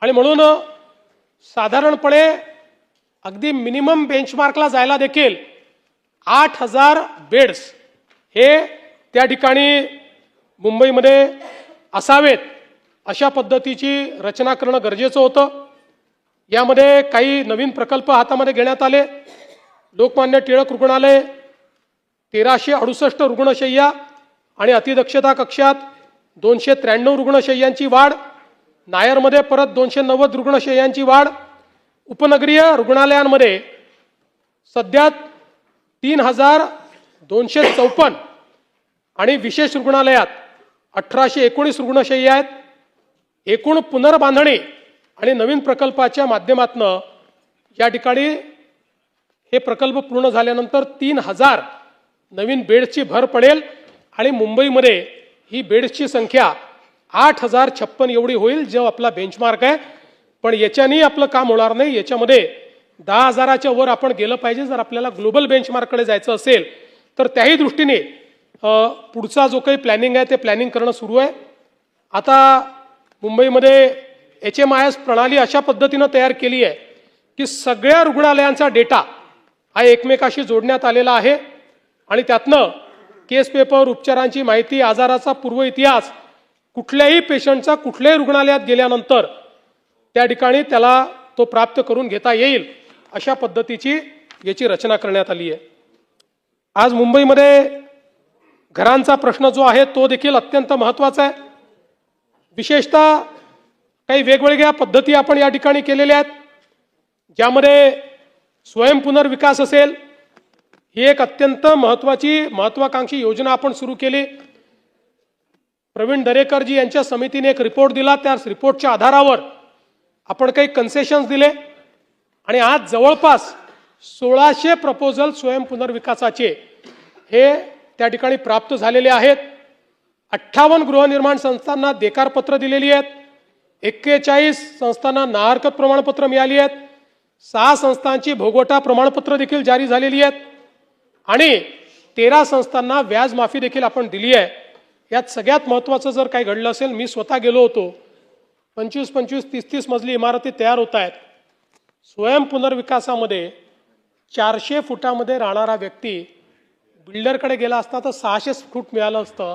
आणि म्हणून साधारणपणे अगदी मिनिमम बेंचमार्कला जायला देखील 8,000 बेड्स हे त्या ठिकाणी मुंबईमध्ये असावेत अशा पद्धतीची रचना करणं गरजेचं होतं। यामध्ये काही नवीन प्रकल्प हातामध्ये घेण्यात आले। लोकमान्य टिळक रुग्णालय 1368 रुग्णशय्या आणि अतिदक्षता कक्षात 293 रुग्णशय्यांची वाढ, नायरमध्ये परत 290 रुग्णशय्यांची वाढ, उपनगरीय रुग्णालयांमध्ये सध्या 3,254 आणि विशेष रुग्णालयात 1,819 रुग्णशय्या आहेत। एकूण पुनर्बांधणी आणि नवीन प्रकल्पाच्या माध्यमातून या ठिकाणी हे प्रकल्प पूर्ण झाल्यानंतर 3,000 नवीन बेड्सची भर पडेल आणि मुंबईमध्ये ही बेड्सची संख्या 8,056 एवढी होईल जो आपला बेंचमार्क आहे। पण याच्यानी आपलं काम होणार नाही, याच्यामध्ये 10,000च्या वर आपण गेलं पाहिजे जर आपल्याला ग्लोबल बेंचमार्ककडे जायचं असेल तर त्याही दृष्टीने पुढचा जो काही प्लॅनिंग आहे ते प्लॅनिंग करणं सुरू आहे। आता मुंबईमध्ये HMIS प्रणाली अशा पद्धतीनं तयार केली आहे की सगळ्या रुग्णालयांचा डेटा हा एकमेकाशी जोडण्यात आलेला आहे आणि त्यातनं केस पेपर, उपचारांची माहिती, आजाराचा पूर्व इतिहास, कुठल्याही पेशंटचा कुठल्याही रुग्णालयात गेल्यानंतर त्या ठिकाणी त्याला तो प्राप्त करून घेता येईल अशा पद्धतीची याची रचना करण्यात आली आहे। आज मुंबईमध्ये घरांचा प्रश्न जो आहे तो देखील अत्यंत महत्त्वाचा आहे। विशेषतः काही वेगवेगळ्या पद्धती आपण या ठिकाणी केलेल्या आहेत ज्यामध्ये स्वयंपुनर्विकास असेल, ही एक अत्यंत महत्त्वाकांक्षी योजना आपण सुरू केली। प्रवीण दरेकरजी यांच्या समितीने एक रिपोर्ट दिला, त्या रिपोर्टच्या आधारावर आपण काही कन्सेशन्स दिले आणि आज जवळपास 1600 प्रपोजल स्वयंपुनर्विकासाचे हे त्या ठिकाणी प्राप्त झालेले आहेत। 58 गृहनिर्माण संस्थांना देकारपत्र दिलेली आहेत, 41 संस्थांना नाहरकत प्रमाणपत्र मिळाली आहेत, 6 संस्थांची भोगवटा प्रमाणपत्र देखील जारी झालेली आहेत आणि 13 संस्थांना व्याज माफी देखील आपण दिली आहे। यात सगळ्यात महत्त्वाचं जर काही घडलं असेल, मी स्वतः गेलो होतो, 25-25, 30-30 मजली इमारती तयार होत आहेत। स्वयंपुनर्विकासामध्ये 400 फुटामध्ये राहणारा व्यक्ती बिल्डरकडे गेला असता तर 600 फूट मिळालं असतं।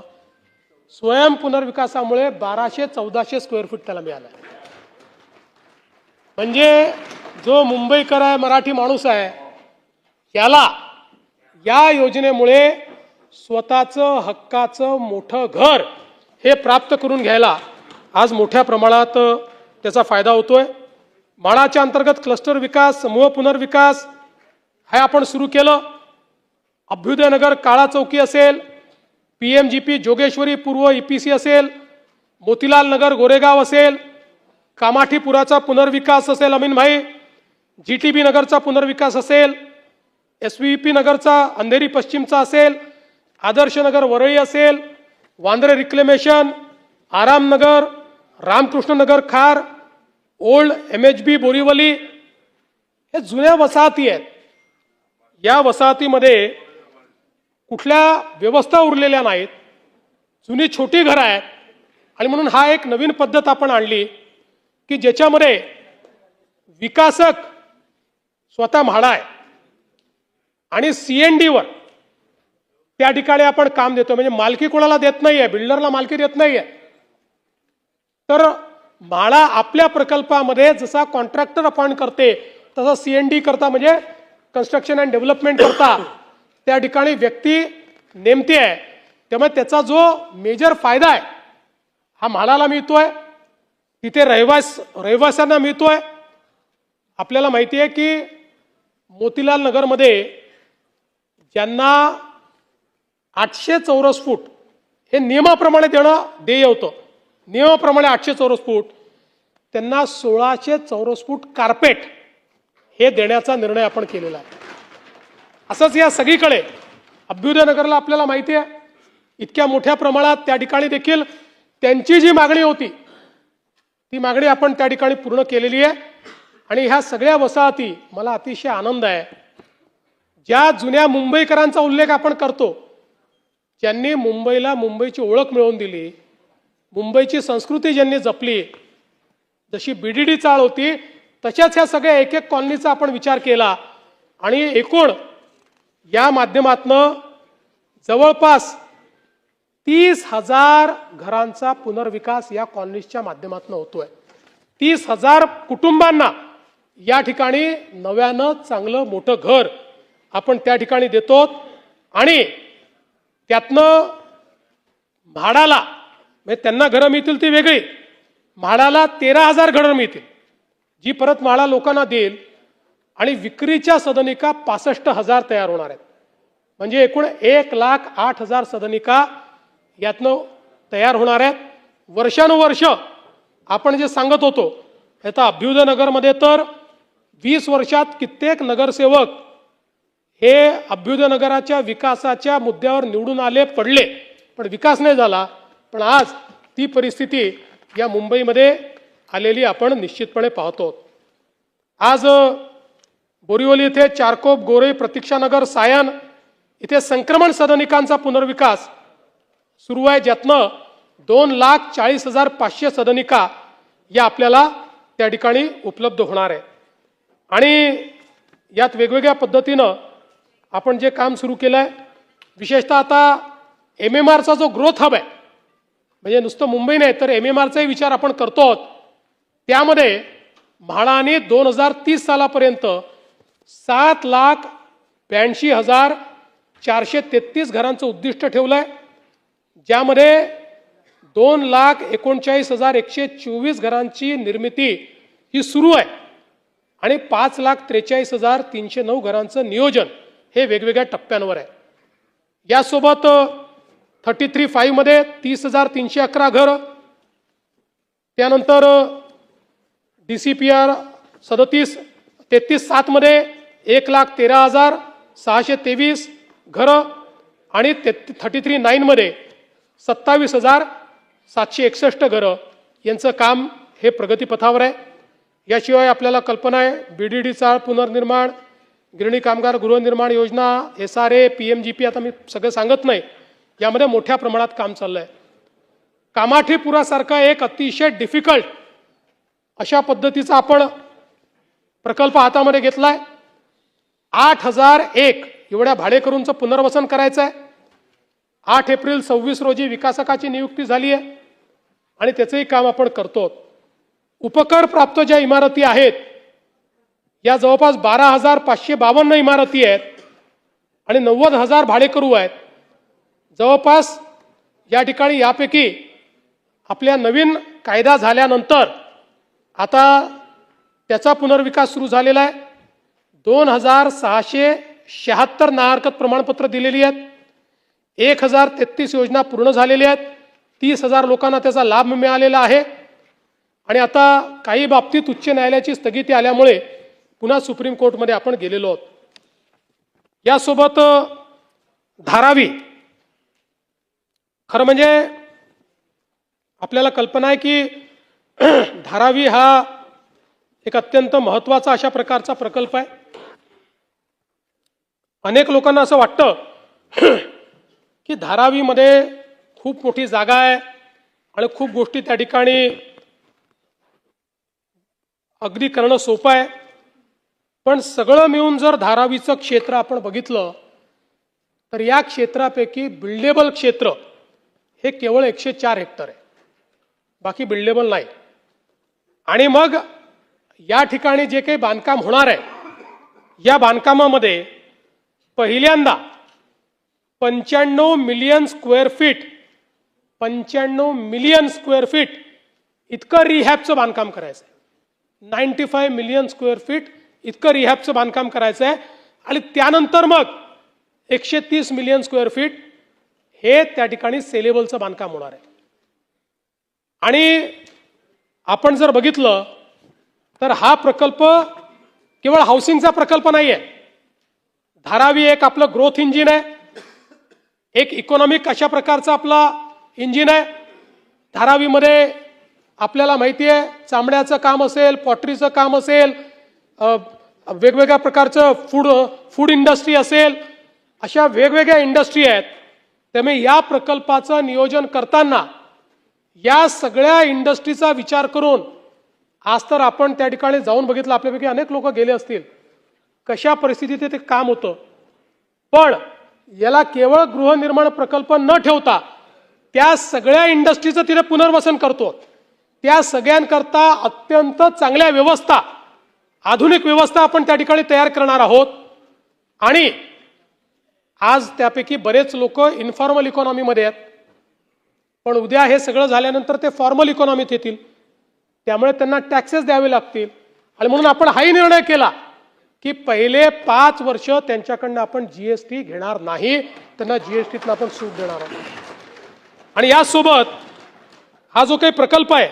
स्वयंपुनर्विकासामुळे 1200-1400 स्क्वेअर फूट त्याला मिळालं। म्हणजे जो मुंबईकर आहे, मराठी माणूस आहे, याला या योजनेमुळे स्वतःचं हक्काचं मोठं घर हे प्राप्त करून घ्यायला आज मोठ्या प्रमाणात त्याचा फायदा होतोय। माळाच्या अंतर्गत क्लस्टर विकास, समूह पुनर्विकास हे आपण सुरू केलं। अभ्युदयनगर काळा चौकी असेल, PMGP जोगेश्वरी पूर्व EPC असेल, मोतीलाल नगर गोरेगाव असेल, कामाठीपुराचा पुनर्विकास असेल अमीन भाई, GTB नगरचा पुनर्विकास असेल, SVP नगरचा अंधेरी पश्चिमचा असेल, आदर्श नगर वरळी असेल, वांद्रे रिक्लेमेशन, आरामनगर, रामकृष्ण नगर खार, ओल्ड MHB बोरीवली, हे जुन्या वसाहती आहेत। या वसाहतीमध्ये कुठल्या व्यवस्था उरलेल्या नाहीत, जुनी छोटी घरं आहेत आणि म्हणून हा एक नवीन पद्धत आपण आणली की ज्याच्यामध्ये विकासक स्वतः म्हाडा आहे आणि CNDवर त्या ठिकाणी आपण काम देतो। म्हणजे मालकी कोणाला देत नाहीये, बिल्डरला मालकी देत नाहीये, तर म्हाडा आपल्या प्रकल्पामध्ये जसा कॉन्ट्रॅक्टर अपॉइंट करते तसा CND करता, म्हणजे कन्स्ट्रक्शन अँड डेव्हलपमेंट करता त्या ठिकाणी व्यक्ती नेमते आहे। त्यामुळे त्याचा जो मेजर फायदा आहे हा म्हाडाला मिळतोय, तिथे रहिवाशांना मिळतोय। आपल्याला माहिती आहे की मोतीलाल नगरमध्ये ज्यांना 800 चौरस फूट हे नियमाप्रमाणे देणं देय होतं, नियमाप्रमाणे 800 चौरस फूट, त्यांना 1600 चौरस फूट कार्पेट हे देण्याचा निर्णय आपण केलेला आहे। असंच या सगळीकडे अभ्युदयनगरला आपल्याला माहिती आहे इतक्या मोठ्या प्रमाणात त्या ठिकाणी देखील त्यांची जी मागणी होती ती मागणी आपण त्या ठिकाणी पूर्ण केलेली आहे. आणि ह्या सगळ्या वसाहती मला अतिशय आनंद आहे, ज्या जुन्या मुंबईकरांचा उल्लेख आपण करतो, ज्यांनी मुंबईला मुंबईची ओळख मिळवून दिली, मुंबईची संस्कृती ज्यांनी जपली, जशी BDD चाळ होती तशाच ह्या सगळ्या एक एक कॉलनीचा आपण विचार केला आणि एकूण या माध्यमातनं जवळपास 30,000 घरांचा पुनर्विकास या कॉलनीच्या माध्यमातून होतोय. 30,000 कुटुंबांना या ठिकाणी नव्यानं चांगलं मोठं घर आपण त्या ठिकाणी देतो आणि त्यातनं म्हाडाला म्हणजे त्यांना घरं मिळतील ती वेगळी, म्हाडाला 13,000 घरं मिळतील जी परत म्हाडा लोकांना देईल आणि विक्रीच्या सदनिका 65,000 तयार होणार आहेत. म्हणजे एकूण 1,08,000 सदनिका यातनं तयार होणार आहेत. वर्षानुवर्ष आपण जे सांगत होतो, आता अभ्युदयनगरमध्ये तर 20 वर्षात कित्येक नगरसेवक हे अभ्युदयनगराच्या विकासाच्या मुद्द्यावर निवडून आले, पडले, पण विकास नाही झाला. पण आज ती परिस्थिती या मुंबईमध्ये आलेली आपण निश्चितपणे पाहतो. आज बोरिवली येथे चारकोप, गोरे, प्रतीक्षानगर, सायन इथे संक्रमण सदनिकांचा पुनर्विकास सुरू आहे, ज्यातनं 2,40,500 सदनिका या आपल्याला त्या ठिकाणी उपलब्ध होणार आहे. आणि यात वेगवेगळ्या पद्धतीनं आपण जे काम सुरू केलं आहे, विशेषतः आता MMRचा जो ग्रोथ हब आहे, म्हणजे नुसतं मुंबई नाही तर MMRचाही विचार आपण करतो आहोत. त्यामध्ये म्हाडाने 2030 सालापर्यंत 7,82,433 घरांचं उद्दिष्ट ठेवलं आहे, ज्यामध्ये 2,39,124 घरांची निर्मिती ही सुरू आहे आणि 5,43,309 घरांचं नियोजन हे वेगवेगळ्या टप्प्यांवर आहे. यासोबत 33/5 मध्ये 30,311 घरं, त्यानंतर DCPR 33/7 मध्ये 1,13,623 घरं आणि 33/9 मध्ये 27,761 घरं यांचं काम हे प्रगतीपथावर आहे. याशिवाय आपल्याला कल्पना आहे BDD चाळ पुनर्निर्माण, गिरणी कामगार गृहनिर्माण योजना, SRA, PMGP, आता मी सगळं सांगत नाही, यामध्ये मोठ्या प्रमाणात काम चाललं आहे. कामाठीपुरासारखा एक अतिशय डिफिकल्ट अशा पद्धतीचा आपण प्रकल्प हातामध्ये घेतलाय. 8,001 एवढ्या भाडेकरूंचं पुनर्वसन करायचं आहे. 8 एप्रिल 26 रोजी विकासकाची नियुक्ती झाली आहे आणि त्याचंही काम आपण करतो. उपकर प्राप्त ज्या इमारती आहेत या जवळपास 12,552 इमारती आहेत आणि 90,000 भाडेकरू आहेत. जवळपास या ठिकाणी यापैकी आपल्या नवीन कायदा झाल्यानंतर आता त्याचा पुनर्विकास सुरू झालेला आहे. 2,676 नाहरकत प्रमाणपत्र दिलेली आहेत. 1,033 योजना पूर्ण झालेल्या आहेत. 30,000 लोकांना त्याचा लाभ मिळालेला आहे आणि आता काही बाबतीत उच्च न्यायालयाची स्थगिती आल्यामुळे पुन्हा सुप्रीम कोर्टमध्ये आपण गेलेलो आहोत. यासोबत धारावी, खरं म्हणजे आपल्याला कल्पना आहे की धारावी हा एक अत्यंत महत्त्वाचा अशा प्रकारचा प्रकल्प आहे. अनेक लोकांना असं वाटतं की धारावीमध्ये खूप मोठी जागा आहे आणि खूप गोष्टी त्या ठिकाणी अगदी करणं सोपं आहे, पण सगळं मिळून जर धारावीचं क्षेत्र आपण बघितलं तर या क्षेत्रापैकी बिल्डेबल क्षेत्र हे केवळ 104 हेक्टर आहे, बाकी बिल्डेबल नाही. आणि मग या ठिकाणी जे काही बांधकाम होणार आहे या बांधकामामध्ये पहिल्यांदा 95 million square feet 95 million square feet इतकं रिहॅबचं बांधकाम करायचं आहे. 95 मिलियन स्क्वेअर फीट इतकं रिहॅबचं बांधकाम करायचं आहे आणि त्यानंतर मग 130 मिलियन स्क्वेअर फीट हे त्या ठिकाणी सेलेबलचं बांधकाम होणार आहे. आणि आपण जर बघितलं तर हा प्रकल्प केवळ हाऊसिंगचा प्रकल्प नाही आहे. धारावी एक आपलं ग्रोथ इंजिन आहे एक इकॉनॉमिक अशा प्रकारचा आपला इंजिन आहे. धारावीमध्ये आपल्याला माहिती आहे चामड्याचं काम असेल, पॉटरीचं काम असेल, वेगवेगळ्या प्रकारचं फूड इंडस्ट्री असेल, अशा वेगवेगळ्या इंडस्ट्री आहेत. त्यामुळे या प्रकल्पाचं नियोजन करताना या सगळ्या इंडस्ट्रीचा विचार करून आज तर आपण त्या ठिकाणी जाऊन बघितलं, आपल्यापैकी अनेक लोक गेले असतील, कशा परिस्थितीत ते काम होतं. पण याला केवळ गृहनिर्माण प्रकल्प न ठेवता त्या सगळ्या इंडस्ट्रीचं तिथे पुनर्वसन करतो. त्या सगळ्यांकरता अत्यंत चांगल्या व्यवस्था, आधुनिक व्यवस्था आपण त्या ठिकाणी तयार करणार आहोत. आणि आज त्यापैकी बरेच लोक इन्फॉर्मल इकॉनॉमीमध्ये आहेत, पण उद्या हे सगळं झाल्यानंतर ते फॉर्मल इकॉनॉमीत येतील, त्यामुळे त्यांना टॅक्सेस द्यावे लागतील. आणि म्हणून आपण हाही निर्णय केला की पहिले 5 वर्ष त्यांच्याकडनं आपण जीएसटी घेणार नाही, त्यांना जीएसटीतनं आपण सूट देणार आहोत. आणि यासोबत हा जो काही प्रकल्प आहे,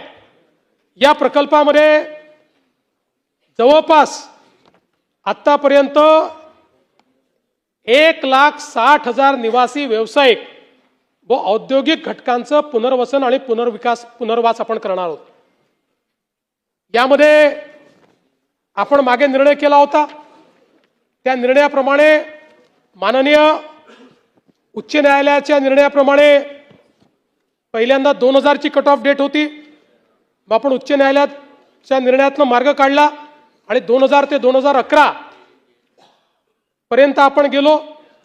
या प्रकल्पामध्ये जवळपास आतापर्यंत 1,60,000 निवासी, व्यावसायिक व औद्योगिक घटकांचं पुनर्वसन आणि पुनर्वास आपण करणार आहोत. यामध्ये आपण मागे निर्णय केला होता, त्या निर्णयाप्रमाणे माननीय उच्च न्यायालयाच्या निर्णयाप्रमाणे पहिल्यांदा 2000ची कट ऑफ डेट होती. मग आपण उच्च न्यायालयाच्या निर्णयातनं मार्ग काढला आणि 2000 ते 2011 पर्यंत आपण गेलो.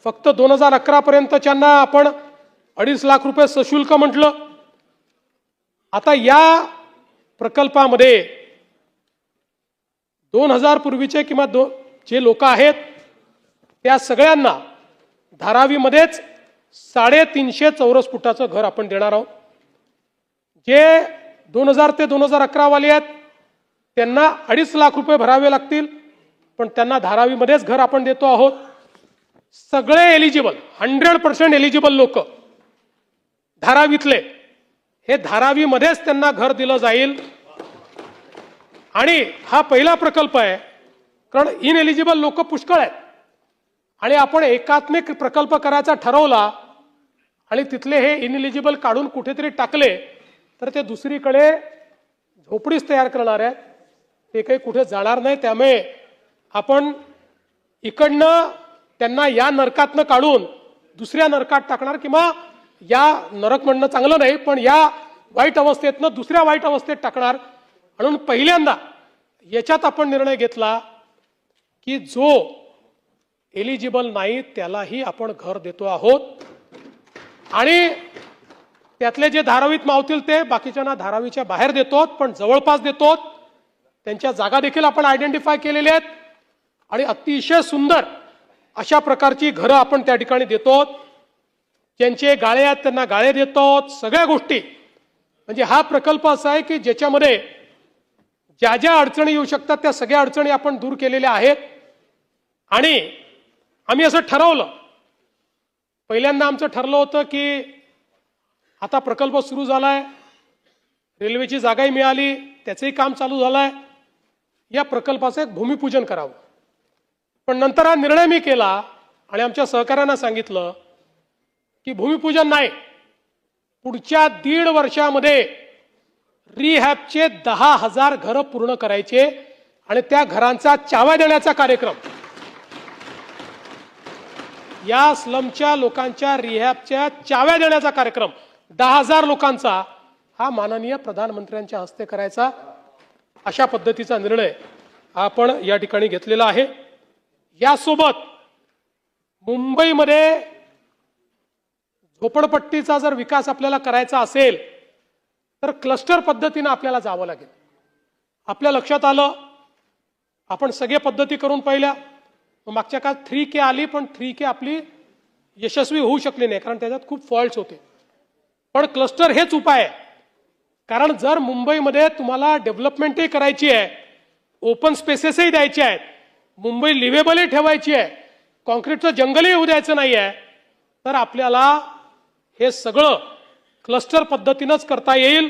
फक्त 2011 पर्यंतच्यांना आपण 2.5 लाख रुपये सशुल्क म्हटलं. आता या प्रकल्पामध्ये 2000 पूर्वीचे किंवा जे लोक आहेत त्या सगळ्यांना धारावीमध्येच 350 चौरस फुटाचं घर आपण देणार आहोत. जे 2000 ते 2011 वाले आहेत त्यांना 2.5 लाख रुपये भरावे लागतील, पण त्यांना धारावीमध्येच घर आपण देतो आहोत. सगळे एलिजिबल, 100% एलिजिबल लोक धारावीतले, हे धारावीमध्येच त्यांना घर दिलं जाईल. आणि हा पहिला प्रकल्प आहे, कारण इनएलिजिबल लोक पुष्कळ आहेत. आणि आपण एकात्मिक प्रकल्प करायचा ठरवला आणि तिथले हे इनएलिजिबल काढून कुठेतरी टाकले तर ते दुसरीकडे झोपडीच तयार करणार आहेत, ते काही कुठे जाणार नाही. त्यामुळे आपण इकडनं त्यांना या नरकातनं काढून दुसऱ्या नरकात टाकणार, किंवा या नरक म्हणणं चांगलं नाही, पण या वाईट अवस्थेतनं दुसऱ्या वाईट अवस्थेत टाकणार. म्हणून पहिल्यांदा याच्यात आपण निर्णय घेतला की जो एलिजिबल नाही त्यालाही आपण घर देतो आहोत. आणि त्यातले जे धारावीत मावतील ते बाकीच्यांना धारावीच्या बाहेर देतो, पण जवळपास देतो. त्यांच्या जागा देखील आपण आयडेंटिफाय केलेल्या आहेत आणि अतिशय सुंदर अशा प्रकारची घरं आपण त्या ठिकाणी देतो. ज्यांचे गाळे आहेत त्यांना गाळे देतो. सगळ्या गोष्टी, म्हणजे हा प्रकल्प असा आहे की ज्याच्यामध्ये ज्या ज्या अडचणी येऊ शकतात त्या सगळ्या अडचणी आपण दूर केलेल्या आहेत. आणि आम्ही असं ठरवलं, पहिल्यांदा आमचं ठरलं होतं की आता प्रकल्प सुरू झालाय, रेल्वेची जागाही मिळाली, त्याचंही काम चालू झालंय, या प्रकल्पाचं एक भूमिपूजन करावं. पण नंतर हा निर्णय मी केला आणि आमच्या सहकाऱ्यांना सांगितलं की भूमिपूजन नाही, पुढच्या 1.5 वर्षामध्ये रिहॅबचे 10,000 घरं पूर्ण करायचे आणि त्या घरांचा चाव्या देण्याचा कार्यक्रम, या स्लमच्या लोकांच्या रिहॅबच्या चाव्या देण्याचा कार्यक्रम 10,000 लोकांचा हा माननीय प्रधानमंत्र्यांच्या हस्ते करायचा, अशा पद्धतीचा निर्णय आपण या ठिकाणी घेतलेला आहे. यासोबत मुंबईमध्ये झोपडपट्टीचा जर विकास आपल्याला करायचा असेल तर क्लस्टर पद्धतीने आपल्याला जावं लागेल. आपल्या लक्षात आलं, आपण सगळे पद्धती करून पाहिल्या. मागच्या काळात 3K आली, पण 3K आपली यशस्वी होऊ शकली नाही, कारण त्याच्यात खूप फॉल्ट्स होते. पण क्लस्टर हेच उपाय आहे. कारण जर मुंबईमध्ये तुम्हाला डेव्हलपमेंटही करायची आहे, ओपन स्पेसेसही द्यायचे आहेत, मुंबई लिव्हेबलही ठेवायची आहे, कॉन्क्रीटचं जंगलही होऊ द्यायचं नाही आहे, तर आपल्याला हे सगळं क्लस्टर पद्धतीनंच करता येईल.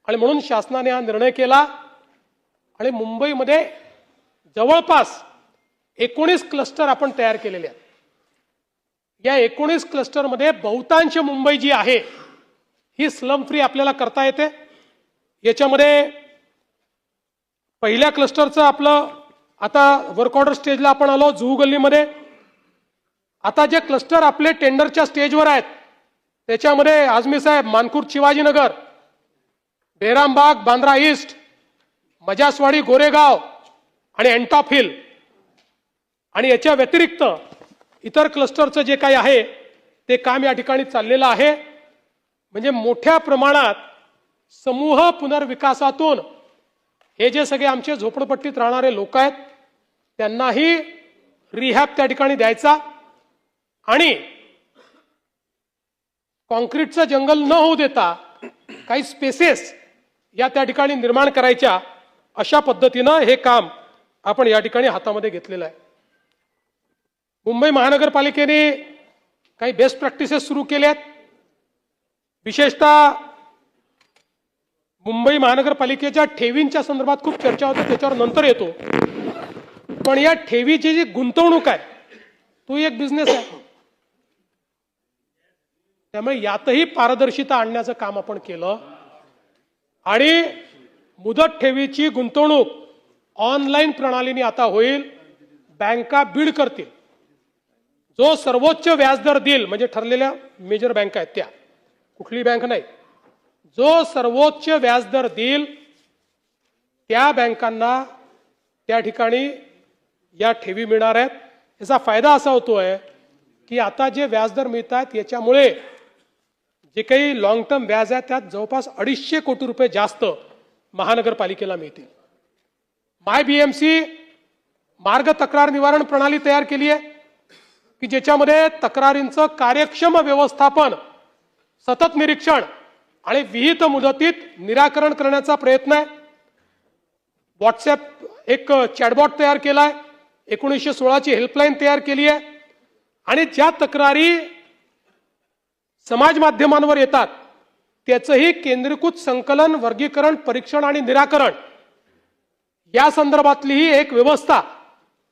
आणि म्हणून शासनाने हा निर्णय केला आणि मुंबईमध्ये जवळपास 19 क्लस्टर आपण तयार केलेले आहेत. या 19 क्लस्टरमध्ये बहुतांश मुंबई जी आहे ही स्लम फ्री आपल्याला करता येते. याच्यामध्ये पहिल्या क्लस्टरचं आपलं आता वर्क ऑर्डर स्टेजला आपण आलो जुहू गल्लीमध्ये. आता जे क्लस्टर आपले टेंडरच्या स्टेजवर आहेत त्याच्यामध्ये आझमी साहेब, मानखुर्द शिवाजीनगर, बेरामबाग बांद्रा ईस्ट, मजासवाडी गोरेगाव आणि एंटॉप हिल आणि याच्या व्यतिरिक्त इतर क्लस्टरचं जे काही आहे ते काम या ठिकाणी चाललेलं आहे. म्हणजे मोठ्या प्रमाणात समूह पुनर्विकासातून हे जे सगळे आमचे झोपडपट्टीत राहणारे लोक आहेत त्यांनाही रिहॅब त्या ठिकाणी द्यायचा आणि कॉन्क्रीटचं जंगल न होऊ देता काही स्पेसेस या त्या ठिकाणी निर्माण करायच्या, अशा पद्धतीनं हे काम आपण या ठिकाणी हातामध्ये घेतलेलं आहे. मुंबई महानगरपालिकेने काही बेस्ट प्रॅक्टिसेस सुरू केल्यात. विशेषतः मुंबई महानगरपालिकेच्या ठेवींच्या संदर्भात खूप चर्चा होते, त्याच्यावर नंतर येतो. पण या ठेवीची जी गुंतवणूक आहे तो एक बिझनेस आहे. त्यामुळे यातही पारदर्शिता आणण्याचं काम आपण केलं आणि मुदत ठेवीची गुंतवणूक ऑनलाईन प्रणालीने आता होईल. बँका बीड करतील. जो सर्वोच्च व्याजदर देईल, म्हणजे ठरलेल्या मेजर बँका आहेत त्या, कुठली बँक नाही, जो सर्वोच्च व्याजदर देईल त्या बँकांना त्या ठिकाणी या ठेवी मिळणार आहेत. याचा फायदा असा होतोय की आता जे व्याजदर मिळतात याच्यामुळे जे काही लॉंग टर्म व्याज आहे त्यात जवळपास 250 कोटी रुपये जास्त महानगरपालिकेला मिळतील. माय बीएमसी मार्ग तक्रार निवारण प्रणाली तयार केली आहे की ज्याच्यामध्ये तक्रारींचं कार्यक्षम व्यवस्थापन, सतत निरीक्षण आणि विहित मुदतीत निराकरण करण्याचा प्रयत्न आहे. व्हॉट्सॲप एक चॅटबॉट तयार केलाय, 1916 ची हेल्पलाईन तयार केली आहे आणि ज्या तक्रारी समाज माध्यमांवर येतात त्याचंही केंद्रीकृत संकलन, वर्गीकरण, परीक्षण आणि निराकरण या संदर्भातली ही एक व्यवस्था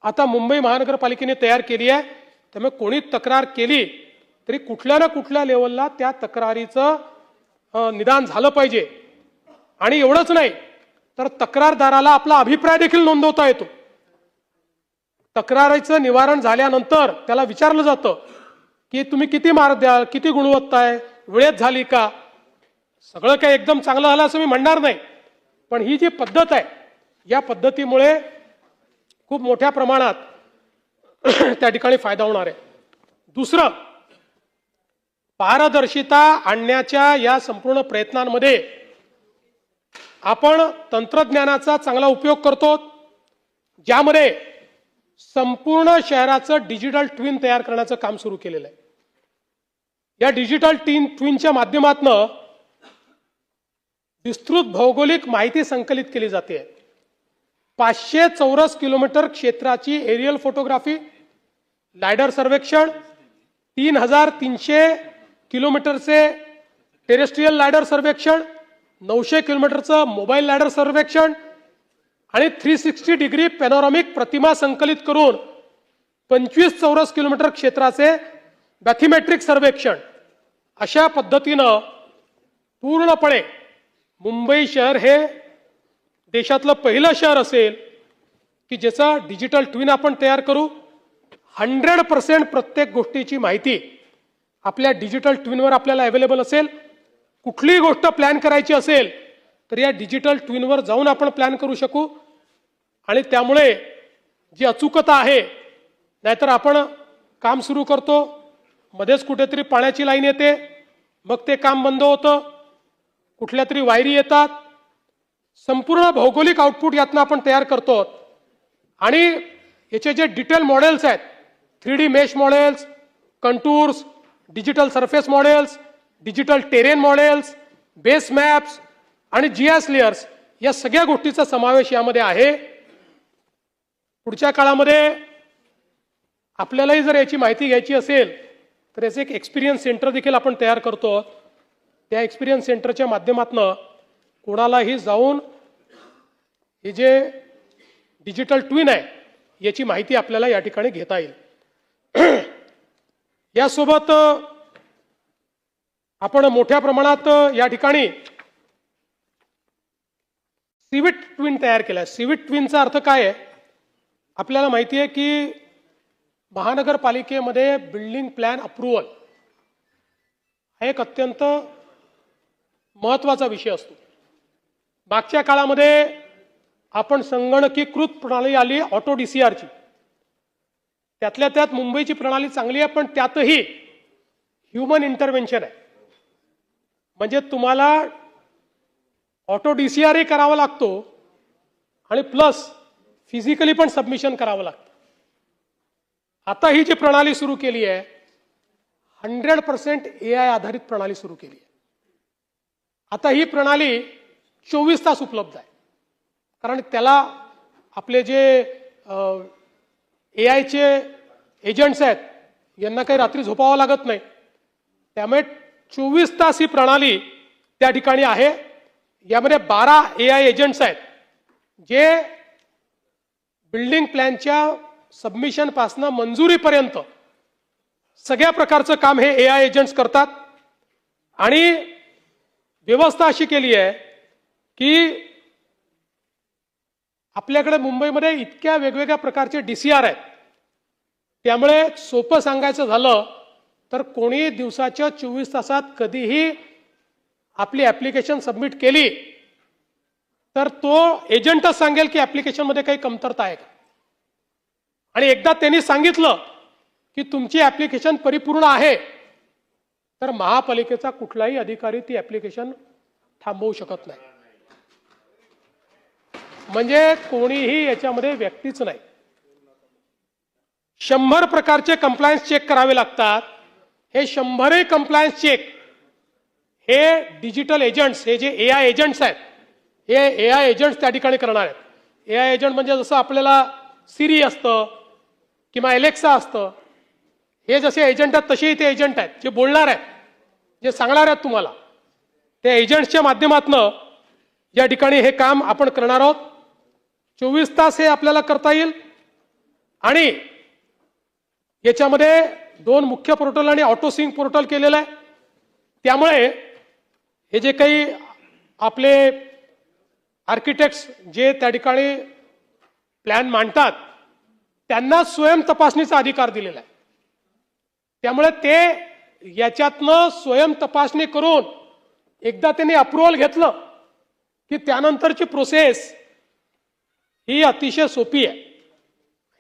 आता मुंबई महानगरपालिकेने तयार केली आहे. त्यामुळे कोणी तक्रार केली तरी कुठल्या ना कुठल्या लेवलला त्या तक्रारीचं निदान झालं पाहिजे. आणि एवढंच नाही तर तक्रारदाराला आपला अभिप्राय देखील नोंदवता येतो. तक्रारीचं निवारण झाल्यानंतर त्याला विचारलं जातं की तुम्ही किती मार्क द्याल, किती गुणवत्ता आहे, वेळेत झाली का. सगळं काही एकदम चांगलं झालं असं मी म्हणणार नाही, पण ही जी पद्धत आहे या पद्धतीमुळे खूप मोठ्या प्रमाणात त्या ठिकाणी फायदा होणार आहे. दुसरं, पारदर्शिता आणण्याच्या या संपूर्ण प्रयत्नांमध्ये आपण तंत्रज्ञानाचा चांगला उपयोग करतो, ज्यामध्ये संपूर्ण शहराचं डिजिटल ट्विन तयार करण्याचं काम सुरू केलेलं आहे. या डिजिटल ट्विनच्या माध्यमातून विस्तृत भौगोलिक माहिती संकलित केली जाते. 500 चौरस किलोमीटर क्षेत्राची एरियल फोटोग्राफी, लायडर सर्वेक्षण, 3300 किलोमीटरचे टेरेस्ट्रियल लायडर सर्वेक्षण, 900 किलोमीटरचं मोबाईल लायडर सर्वेक्षण आणि 360 डिग्री पॅनोरामिक प्रतिमा संकलित करून 25 चौरस किलोमीटर क्षेत्राचे बॅथिमेट्रिक सर्वेक्षण, अशा पद्धतीनं पूर्णपणे मुंबई शहर हे देशातलं पहिलं शहर असेल की ज्याचा डिजिटल ट्विन आपण तयार करू. 100% प्रत्येक गोष्टीची माहिती आपल्या डिजिटल ट्विनवर आपल्याला अवेलेबल असेल. कुठलीही गोष्ट प्लॅन करायची असेल तर या डिजिटल ट्विनवर जाऊन आपण प्लॅन करू शकू आणि त्यामुळे जी अचूकता आहे, नाहीतर आपण काम सुरू करतो, मध्येच कुठेतरी पाण्याची लाईन येते, मग ते काम बंद होतं, कुठल्या तरी वायरी येतात, संपूर्ण भौगोलिक आउटपुट यातनं आपण तयार करतो. आणि याचे जे डिटेल मॉडेल्स आहेत, 3D mesh models, contours, digital surface models, digital terrain models, base maps आणि जीएस लेयर्स, या सगळ्या गोष्टीचा समावेश यामध्ये आहे. पुढच्या काळामध्ये आपल्यालाही जर याची माहिती घ्यायची असेल तर याचे एक एक्सपिरियन्स सेंटर देखील आपण तयार करतो. त्या एक्सपिरियन्स सेंटरच्या माध्यमातून कोणालाही जाऊन हे जे डिजिटल ट्विन आहे याची माहिती आपल्याला या ठिकाणी घेता येईल. यासोबत आपण मोठ्या प्रमाणात या ठिकाणी सिविट ट्विन तयार केला. सिविट ट्विनचा अर्थ काय आहे? आपल्याला माहिती आहे की महानगरपालिकेमध्ये बिल्डिंग प्लॅन अप्रूव्हल हा एक अत्यंत महत्त्वाचा विषय असतो. मागच्या काळामध्ये आपण संगणकीकृत प्रणाली आली ऑटो DCRची. त्यातल्या त्यात मुंबईची प्रणाली चांगली आहे, पण त्यातही ह्युमन इंटरव्हेन्शन आहे. म्हणजे तुम्हाला ऑटो DCRही करावा लागतो आणि प्लस फिजिकली पण सबमिशन करावं लागतं. आता ही जी प्रणाली सुरू केली आहे 100% AI आधारित प्रणाली सुरू केली आहे. आता ही प्रणाली 24 तास उपलब्ध आहे, कारण त्याला आपले जे AIचे एजंट्स आहेत यांना काही रात्री झोपावं लागत नाही. त्यामुळे 24 तास ही प्रणाली त्या ठिकाणी आहे. यामध्ये 12 AI एजंट्स आहेत जे बिल्डिंग प्लॅनच्या सबमिशन पासून मंजुरीपर्यंत सगळ्या प्रकारचं काम हे AI एजंट्स करतात. आणि व्यवस्था अशी केली आहे की आपल्याकडे मुंबईमध्ये इतक्या वेगवेगळ्या प्रकारचे DCR आहेत, त्यामुळे सोपं सांगायचं झालं तर कोणी दिवसाच्या 24 तासात कधीही आपली ऍप्लिकेशन सबमिट केली तर तो एजंटच सांगेल की ऍप्लिकेशनमध्ये काही कमतरता आहे का. आणि एकदा त्यांनी सांगितलं की तुमची ऍप्लिकेशन परिपूर्ण आहे तर महापालिकेचा कुठलाही अधिकारी ती ऍप्लिकेशन थांबवू शकत नाही. म्हणजे कोणीही याच्यामध्ये व्यक्तीच नाही. 100 प्रकारचे कंप्लायन्स चेक करावे लागतात. हे 100ही कंप्लायन्स चेक हे डिजिटल एजंट्स, हे जे AI एजंट्स आहेत, हे AI एजंट्स त्या ठिकाणी करणार आहेत. AI एजंट म्हणजे जसं आपल्याला सिरी असतं किंवा एलेक्सा असतं, हे जसे एजंट आहेत तसेही ते एजंट आहेत जे बोलणार आहेत, जे सांगणार आहेत तुम्हाला. त्या एजंट्सच्या माध्यमातून या ठिकाणी हे काम आपण करणार आहोत. 24 तास हे आपल्याला करता येईल. आणि याच्यामध्ये 2 मुख्य पोर्टल आणि ऑटो सिंक पोर्टल केलेलं आहे. त्यामुळे हे जे काही आपले आर्किटेक्ट्स जे त्या ठिकाणी प्लॅन मांडतात त्यांना स्वयं तपासणीचा अधिकार दिलेला आहे. त्यामुळे ते याच्यातनं स्वयं तपासणी करून एकदा त्यांनी अप्रूव्हल घेतलं की त्यानंतरची प्रोसेस ही अतिशय सोपी आहे.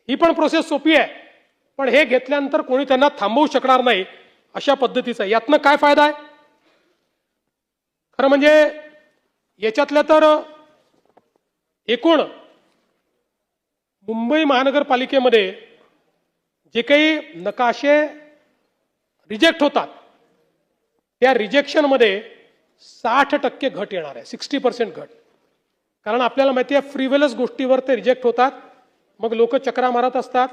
ही पण प्रोसेस सोपी आहे, पण हे घेतल्यानंतर कोणी त्यांना थांबवू शकणार नाही अशा पद्धतीचं. यातनं काय फायदा आहे? खरं म्हणजे याच्यातल्या तर एकूण मुंबई महानगरपालिकेमध्ये जे काही नकाशे रिजेक्ट होतात त्या रिजेक्शनमध्ये 60% घट येणार आहे. 60% घट. कारण आपल्याला माहिती आहे फ्रीवेलच गोष्टीवर ते रिजेक्ट होतात. मग लोक चक्रा मारत असतात.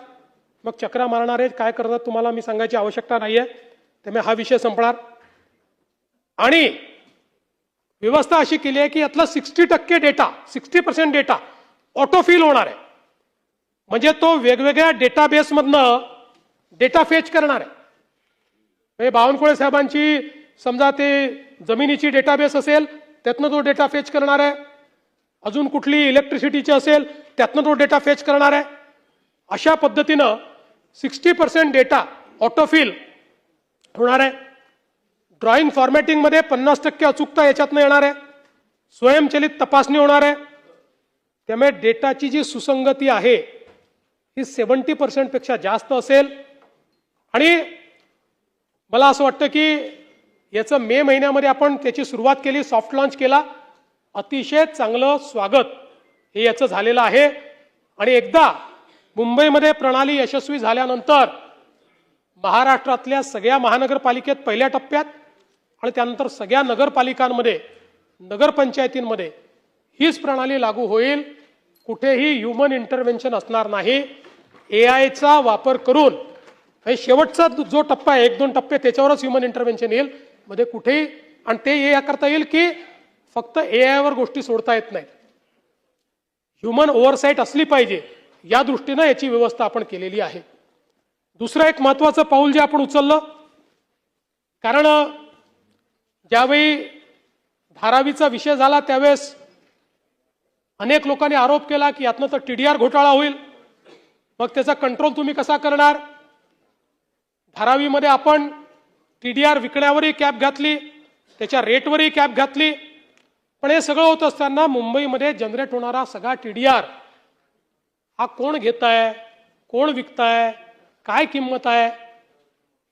मग चक्रा मारणारे काय करतात तुम्हाला मी सांगायची आवश्यकता नाही आहे, त्यामुळे हा विषय संपणार. आणि व्यवस्था अशी केली आहे की यातला 60% डेटा, 60% डेटा ऑटोफिल होणार आहे. म्हणजे तो वेगवेगळ्या डेटाबेसमधनं डेटा फेच करणार आहे. म्हणजे बावनकुळे साहेबांची समजा ते जमिनीची डेटाबेस असेल त्यातनं तो डेटा फेच करणार आहे. अजून कुठली इलेक्ट्रिसिटीची असेल त्यातनं तो डेटा फेच करणार आहे. अशा पद्धतीनं 60% डेटा ऑटोफिल होणार आहे. ड्रॉइंग फॉर्मॅटिंगमध्ये 50% अचूकता याच्यातनं येणार आहे. स्वयंचलित तपासणी होणार आहे. त्यामुळे डेटाची जी सुसंगती आहे ही 70% पेक्षा जास्त असेल. आणि मला असं वाटतं की याचं मे महिन्यामध्ये आपण त्याची सुरुवात केली, सॉफ्ट लॉन्च केला. अतिशय चांगलं स्वागत हे याचं झालेलं आहे. आणि एकदा मुंबईमध्ये प्रणाली यशस्वी झाल्यानंतर महाराष्ट्रातल्या सगळ्या महानगरपालिकेत पहिल्या टप्प्यात आणि त्यानंतर सगळ्या नगरपालिकांमध्ये, नगरपंचायतींमध्ये हीच प्रणाली लागू होईल. कुठेही ह्युमन इंटरव्हेन्शन असणार नाही. AIचा वापर करून हे शेवटचा जो टप्पा आहे, 1-2 टप्पे त्याच्यावरच ह्युमन इंटरव्हेन्शन येईल. मध्ये कुठेही, आणि ते हे करता येईल की फक्त AI वर गोष्टी सोडता येत नाहीत. ह्युमन ओव्हरसाईट असली पाहिजे या दृष्टीनं याची व्यवस्था आपण केलेली आहे. दुसरं एक महत्त्वाचं पाऊल जे आपण उचललं, कारण ज्यावेळी धारावीचा विषय झाला त्यावेळेस अनेक लोकांनी आरोप केला की यातनं तर TDR घोटाळा होईल, मग त्याचा कंट्रोल तुम्ही कसा करणार. धारावीमध्ये आपण TDR विकण्यावरही कॅप घातली, त्याच्या रेटवरही कॅप घातली, पण हे सगळं होत असताना मुंबईमध्ये जनरेट होणारा सगळा TDR हा कोण घेत आहे, कोण विकताय, काय किंमत आहे,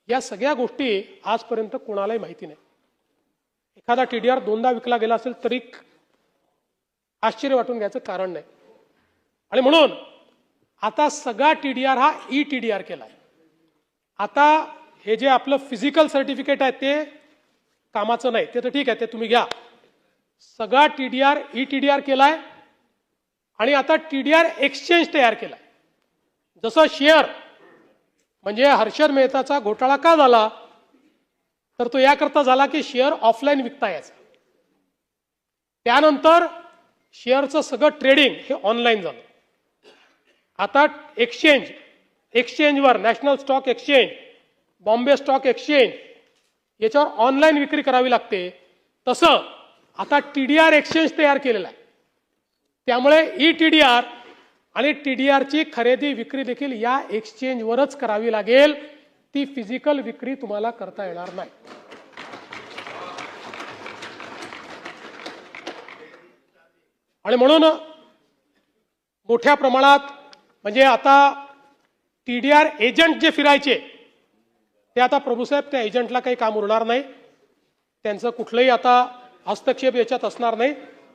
या सगळ्या गोष्टी आजपर्यंत कोणालाही माहिती नाही. एखादा TDR दोनदा विकला गेला असेल तरी आश्चर्य वाटून घ्यायचं कारण नाही. आणि म्हणून आता सगळा TDR हा ETDR केलाय. आता हे जे आपलं फिजिकल सर्टिफिकेट आहे ते कामाचं नाही, ते तर ठीक आहे, ते तुम्ही घ्या. सगळा TDR ETDR केलाय आणि आता TDR एक्सचेंज तयार केलाय. जसं शेअर म्हणजे हर्षद मेहताचा घोटाळा का झाला, तर तो याकरता झाला की शेअर ऑफलाईन विकता यायचा. त्यानंतर शेअरचं सगळं ट्रेडिंग हे ऑनलाईन झालं. आता एक्सचेंजवर national stock exchange, Bombay stock exchange याच्यावर ऑनलाईन विक्री करावी लागते. तसं आता TDR एक्सचेंज तयार केलेला आहे. त्यामुळे ETDR आणि TDRची खरेदी विक्री देखील या एक्सचेंजवरच करावी लागेल. ती फिजिकल विक्री तुम्हाला करता येणार नाही. आणि म्हणून मोठ्या प्रमाणात म्हणजे आता TDR एजंट जे फिरायचे ते आता प्रभूसाहेब त्या एजंटला काही काम उरणार नाही, त्यांचं कुठलंही आता हस्तक्षेप याच्यात असणार नाही,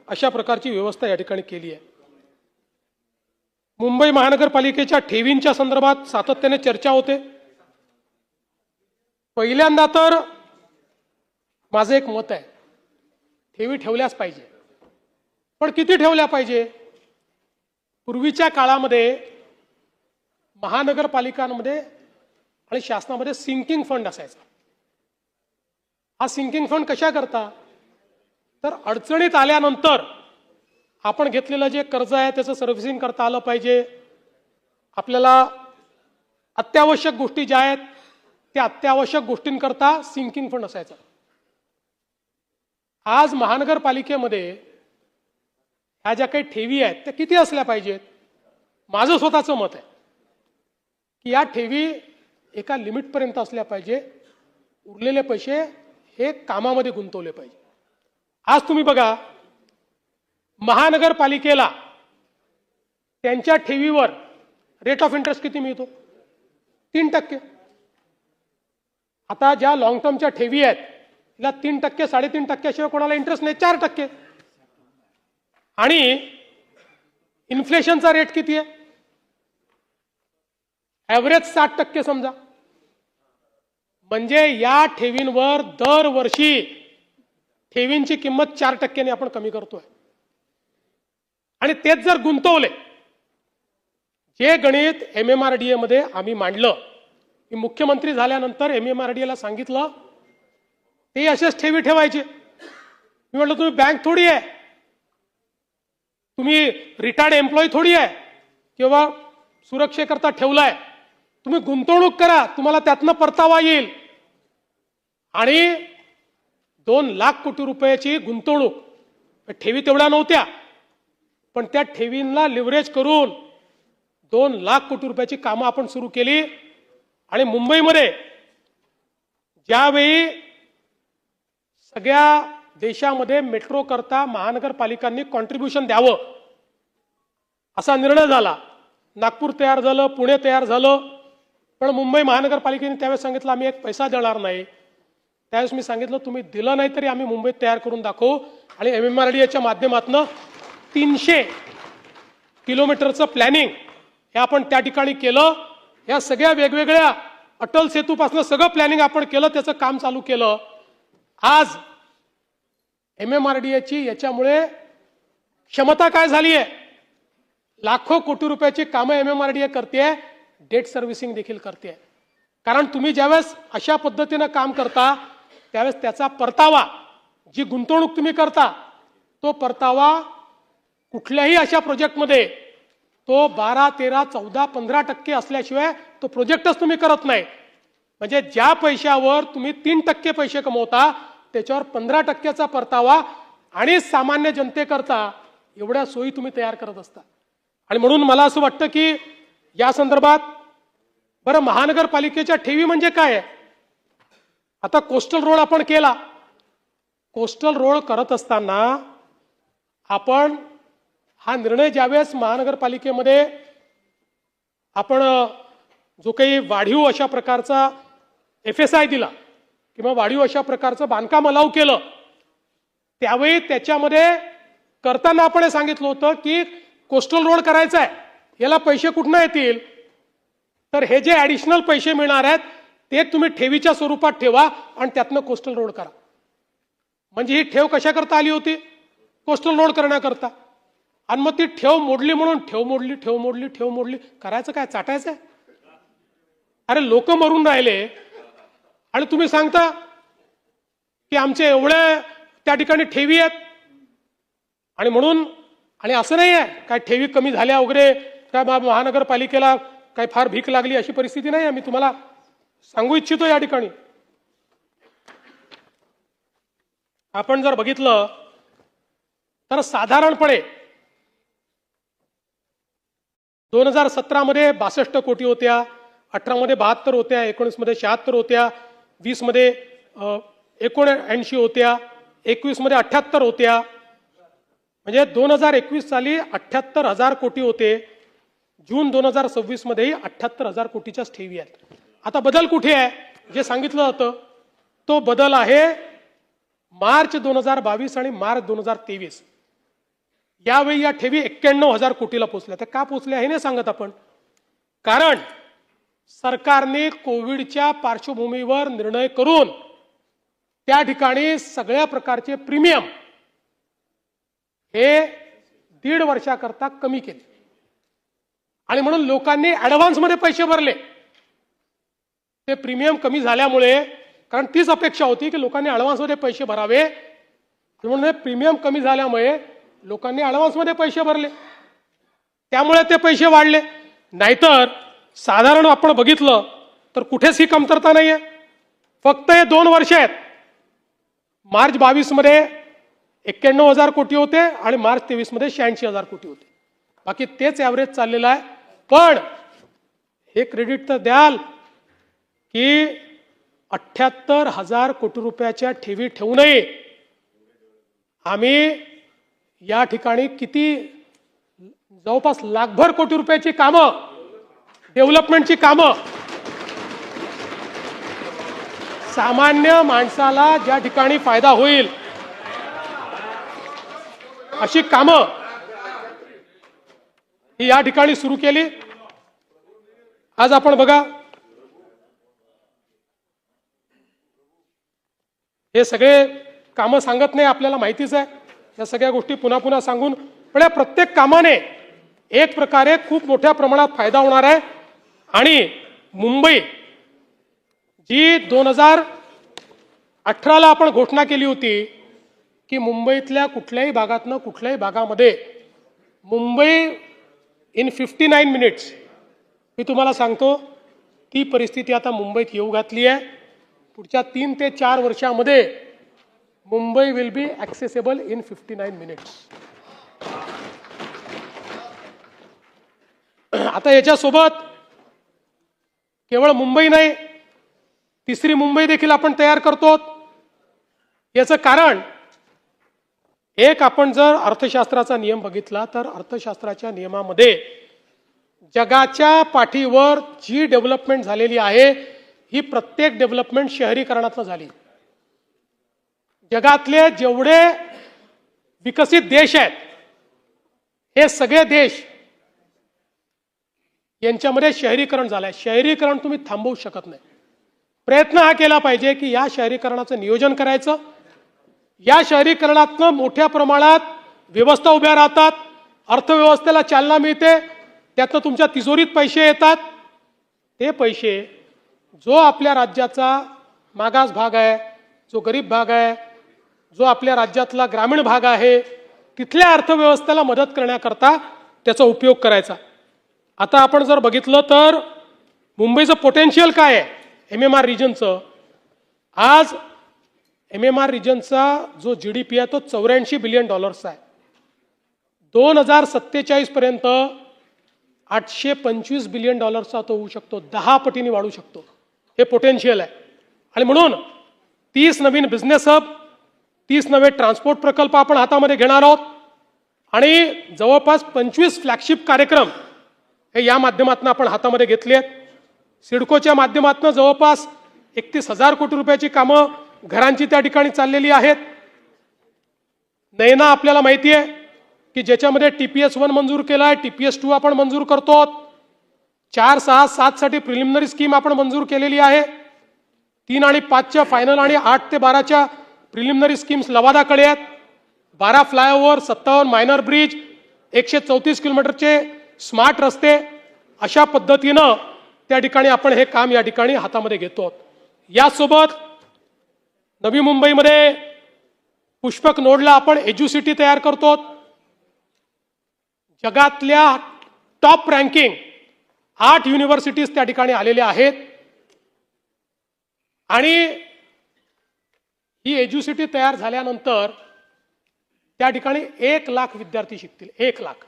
अशा प्रकारची व्यवस्था या ठिकाणी केली आहे. मुंबई महानगरपालिकेच्या ठेवींच्या संदर्भात सातत्याने चर्चा होते. पहिल्यांदा तर माझं एक मत आहे, ठेवी ठेवल्याच पाहिजे, पण किती ठेवल्या पाहिजे. पूर्वीच्या काळामध्ये महानगरपालिकांमध्ये आणि शासनामध्ये सिंकिंग फंड असायचा. हा सिंकिंग फंड कशा करता, तर अडचणीत आल्यानंतर आपण घेतलेलं जे कर्ज आहे त्याचं सर्व्हिसिंग करता आलं पाहिजे. आपल्याला अत्यावश्यक गोष्टी ज्या आहेत त्या अत्यावश्यक गोष्टींकरता सिंकिंग फंड असायचा. आज महानगरपालिकेमध्ये ह्या ज्या काही ठेवी आहेत त्या किती असल्या पाहिजेत. माझं स्वतःचं मत आहे की या ठेवी एका लिमिटपर्यंत असल्या पाहिजे, उरलेले पैसे हे कामामध्ये गुंतवले पाहिजे. आज तुम्ही बघा, महानगरपालिकेला त्यांच्या ठेवीवर रेट ऑफ इंटरेस्ट किती मिळतो, 3%. आता ज्या लॉंग टर्मच्या ठेवी आहेत तिला 3%, 3.5% शिवाय कोणाला इंटरेस्ट नाही, 4%. आणि इन्फ्लेशनचा रेट किती आहे, ऍव्हरेज 60% समजा. म्हणजे या ठेवींवर दरवर्षी ठेवींची किंमत 4% आपण कमी करतोय. आणि तेच जर गुंतवले, जे गणित MMRDA मध्ये आम्ही मांडलं, मी मुख्यमंत्री झाल्यानंतर MMRDA ला सांगितलं ते असेच ठेवी ठेवायचे. मी म्हटलं तुम्ही बँक थोडी आहे, तुम्ही रिटायर्ड एम्प्लॉई थोडी आहे किंवा सुरक्षेकरता ठेवलाय, तुम्ही गुंतवणूक करा, तुम्हाला त्यातनं परतावा येईल. आणि 2 लाख कोटी रुपयाची गुंतवणूक, ठेवी तेवढ्या नव्हत्या, पण त्या ठेवींना लिव्हरेज करून 2 लाख कोटी रुपयाची कामं आपण सुरू केली. आणि मुंबईमध्ये ज्यावेळी सगळ्या देशामध्ये मेट्रो करता महानगरपालिकांनी कॉन्ट्रीब्युशन द्यावं असा निर्णय झाला. नागपूर तयार झालं, पुणे तयार झालं, पण मुंबई महानगरपालिकेने त्यावेळेस सांगितलं आम्ही एक पैसा देणार नाही. त्यावेळेस मी सांगितलं तुम्ही दिलं नाही तरी आम्ही मुंबईत तयार करून दाखवू. आणि MMRDAच्या माध्यमातून 300 किलोमीटरचं प्लॅनिंग हे आपण त्या ठिकाणी केलं. या सगळ्या वेगवेगळ्या अटल सेतूपासून सगळं प्लॅनिंग आपण केलं, त्याचं काम चालू केलं. आज MMRDAची याच्यामुळे क्षमता काय झाली आहे, लाखो कोटी रुपयाची कामं MMRDA करते, डेट सर्व्हिसिंग देखील करते. कारण तुम्ही ज्यावेळेस अशा पद्धतीनं काम करता त्यावेळेस त्याचा परतावा, जी गुंतवणूक तुम्ही करता तो परतावा कुठल्याही अशा प्रोजेक्टमध्ये तो 12, 13, 14, 15% असल्याशिवाय तो प्रोजेक्टच तुम्ही करत नाही. म्हणजे ज्या पैशावर तुम्ही 3% पैसे कमवता त्याच्यावर 15%चा परतावा आणि सामान्य जनतेकरता एवढ्या सोयी तुम्ही तयार करत असता. आणि म्हणून मला असं वाटतं की या संदर्भात बरं महानगरपालिकेच्या ठेवी म्हणजे काय आहे. आता कोस्टल रोड आपण केला. कोस्टल रोड करत असताना आपण हा निर्णय ज्यावेळेस महानगरपालिकेमध्ये आपण जो काही वाढीव अशा प्रकारचा FSI दिला किंवा वाढीव अशा प्रकारचं बांधकाम अलाव केलं त्यावेळी त्याच्यामध्ये करताना आपण हे सांगितलं होतं की कोस्टल रोड करायचा आहे याला पैसे कुठनं येतील तर हे जे ऍडिशनल पैसे मिळणार आहेत ते तुम्ही ठेवीच्या स्वरूपात ठेवा आणि त्यातनं कोस्टल रोड करा. म्हणजे ही ठेव कशाकरता आली होती कोस्टल रोड करण्याकरता. आणि मग ती ठेव मोडली म्हणून ठेव मोडली करायचं काय चाटायचं आहे. अरे लोक मरून राहिले आणि तुम्ही सांगता की आमचे एवढे त्या ठिकाणी ठेवी आहेत. आणि म्हणून आणि असं नाही आहे काय ठेवी कमी झाल्या वगैरे काय महानगरपालिकेला काय फार भीक लागली अशी परिस्थिती नाही आहे. मी तुम्हाला सांगू इच्छितो या ठिकाणी आपण जर बघितलं तर साधारणपणे 2017 मध्ये 62 कोटी होत्या, 18 मध्ये 72 होत्या, 19 मध्ये 76 होत्या, 20 मध्ये 79 होत्या, 21 मध्ये 78 होत्या. म्हणजे 2021 साली 78,000 कोटी होते. जून 2026 मध्येही 78,000 कोटीच्याच ठेवी आहेत. आता बदल कुठे आहे जे सांगितलं जातं तो बदल आहे मार्च 2022 आणि मार्च 2023. यावेळी या ठेवी 91,000 कोटीला पोहोचल्या. त्या का पोहोचल्या हे नाही सांगत आपण. कारण सरकारने कोविडच्या पार्श्वभूमीवर निर्णय करून त्या ठिकाणी सगळ्या प्रकारचे प्रीमियम हे 1.5 वर्षाकरता कमी केले आणि म्हणून लोकांनी ऍडव्हान्समध्ये पैसे भरले. ते प्रीमियम कमी झाल्यामुळे कारण तीच अपेक्षा होती की लोकांनी ऍडव्हान्समध्ये पैसे भरावे म्हणून प्रीमियम कमी झाल्यामुळे लोकांनी ऍडव्हान्समध्ये पैसे भरले त्यामुळे ते पैसे वाढले. नाहीतर साधारण आपण बघितलं तर कुठेच ही कमतरता नाहीये. फक्त हे 2 वर्ष आहेत. मार्च 22 मध्ये 91,000 कोटी होते आणि मार्च 23 मध्ये 86,000 कोटी होते. बाकी तेच ॲव्हरेज चाललेलं आहे. पण हे क्रेडिट तर द्याल की 78,000 कोटी रुपयाच्या ठेवी ठेवूनही आम्ही या ठिकाणी किती जवळपास लाखभर कोटी रुपयाची कामं डेव्हलपमेंटची कामं सामान्य माणसाला ज्या ठिकाणी फायदा होईल अशी कामं ही या ठिकाणी सुरू केली. आज आपण बघा हे सगळे कामं सांगत नाही आपल्याला माहितीच आहे. या सगळ्या गोष्टी पुन्हा पुन्हा सांगून पण या प्रत्येक कामाने एक प्रकारे खूप मोठ्या प्रमाणात फायदा होणार आहे. आणि मुंबई जी 2018ला आपण घोषणा केली होती की मुंबईतल्या कुठल्याही भागातनं कुठल्याही भागामध्ये मुंबई इन 59 मिनिट्स मी तुम्हाला सांगतो ती परिस्थिती आता मुंबईत येऊ घातली आहे. पुढच्या 3 ते 4 वर्षामध्ये Mumbai will be accessible in 59 minutes. आता याच्यासोबत केवळ मुंबई नाही तिसरी मुंबई देखील आपण तयार करतो. याचं कारण एक आपण जर अर्थशास्त्राचा नियम बघितला तर अर्थशास्त्राच्या नियमामध्ये जगाच्या पाठीवर जी डेव्हलपमेंट झालेली आहे ही प्रत्येक डेव्हलपमेंट शहरीकरणातून झाली. जगातले जेवढे विकसित देश आहेत हे सगळे देश यांच्यामध्ये शहरीकरण झालंय. शहरीकरण तुम्ही थांबवू शकत नाही. प्रयत्न हा केला पाहिजे की या शहरीकरणाचं नियोजन करायचं. या शहरीकरणातनं मोठ्या प्रमाणात व्यवस्था उभ्या राहतात, अर्थव्यवस्थेला चालना मिळते, त्यातनं तुमच्या तिजोरीत पैसे येतात. ते पैसे जो आपल्या राज्याचा मागास भाग आहे, जो गरीब भाग आहे, जो आपल्या राज्यातला ग्रामीण भाग आहे तिथल्या अर्थव्यवस्थेला मदत करण्याकरता त्याचा उपयोग करायचा. आता आपण जर बघितलं तर मुंबईचं पोटेन्शियल काय आहे MMR रिजनचं, आज MMR रिजनचा जो GDP आहे तो $84 बिलियन आहे. 2047 पर्यंत $825 बिलियन तो होऊ शकतो, 10 पटीने वाढू शकतो. हे पोटेन्शियल आहे. आणि म्हणून 30 नवीन बिझनेस हब, 30 नवे ट्रान्सपोर्ट प्रकल्प आपण हातामध्ये घेणार आहोत आणि जवळपास 25 फ्लॅगशिप कार्यक्रम हे या माध्यमातून आपण हातामध्ये घेतले आहेत. सिडकोच्या माध्यमातून जवळपास 31,000 कोटी रुपयाची कामं घरांची त्या ठिकाणी चाललेली आहेत. नैना आपल्याला माहिती आहे की ज्याच्यामध्ये TPS-1 मंजूर केला आहे, TPS-2 आपण मंजूर करतो. 4, 6, 7 साठी प्रिलिमिनरी स्कीम आपण मंजूर केलेली आहे. 3 आणि 5च्या फायनल आणि 8 ते 12च्या प्रिलिमिनरी स्कीम्स लवादाकडे आहेत. 12 फ्लायओव्हर, 57 मायनर ब्रिज, 134 किलोमीटरचे स्मार्ट रस्ते, अशा पद्धतीनं त्या ठिकाणी आपण हे काम या ठिकाणी हातामध्ये घेतो. यासोबत नवी मुंबईमध्ये पुष्पक नोडला आपण एज्युसिटी तयार करतो. जगातल्या टॉप रँकिंग 8 युनिव्हर्सिटीज त्या ठिकाणी आलेल्या आहेत आणि ही एज्युसिटी तयार झाल्यानंतर त्या ठिकाणी 1 लाख विद्यार्थी शिकतील. 1 लाख.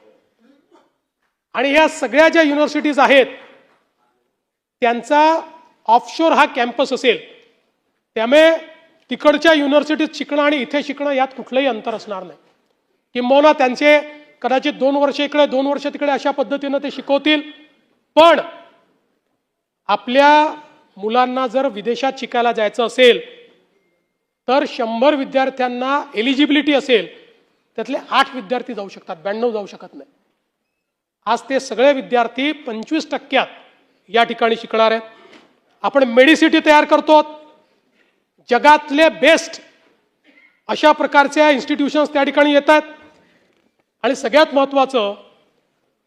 आणि ह्या सगळ्या ज्या युनिव्हर्सिटीज आहेत त्यांचा ऑफशोर हा कॅम्पस असेल, त्यामुळे तिकडच्या युनिव्हर्सिटीत शिकणं आणि इथे शिकणं यात कुठलंही अंतर असणार नाही. किंबहुना त्यांचे कदाचित 2 वर्ष इकडे 2 वर्ष तिकडे अशा पद्धतीनं ते शिकवतील. पण आपल्या मुलांना जर विदेशात शिकायला जायचं असेल तर 100 विद्यार्थ्यांना एलिजिबिलिटी असेल, त्यातले 8 विद्यार्थी जाऊ शकतात, 92 जाऊ शकत नाही. आज ते सगळे विद्यार्थी 25% या ठिकाणी शिकणार आहेत. आपण मेडिसिटी तयार करतो. जगातले बेस्ट अशा प्रकारच्या इन्स्टिट्यूशन्स त्या ठिकाणी येतात. आणि सगळ्यात महत्त्वाचं,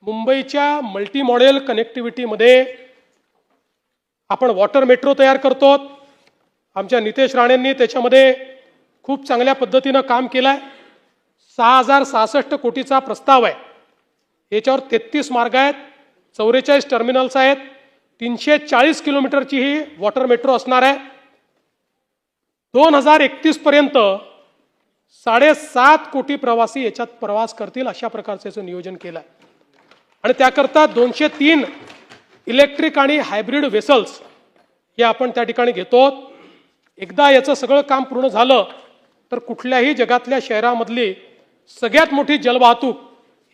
मुंबईच्या मल्टी मॉडेल कनेक्टिव्हिटीमध्ये आपण वॉटर मेट्रो तयार करतो. आमच्या नितेश राणेंनी त्याच्यामध्ये खूप चांगल्या पद्धतीनं काम केलं आहे. 6,066 कोटीचा प्रस्ताव आहे. याच्यावर 33 मार्ग आहेत, 44 टर्मिनल्स आहेत, 340 किलोमीटरची ही वॉटर मेट्रो असणार आहे. 2031 पर्यंत 7.5 कोटी प्रवासी याच्यात प्रवास करतील, अशा प्रकारचं नियोजन केलं आहे. आणि त्याकरता 203 इलेक्ट्रिक आणि हायब्रिड वेसल्स हे आपण त्या ठिकाणी घेतो. एकदा याचं सगळं काम पूर्ण झालं तर कुठल्याही जगातल्या शहरामधली सगळ्यात मोठी जलवाहतूक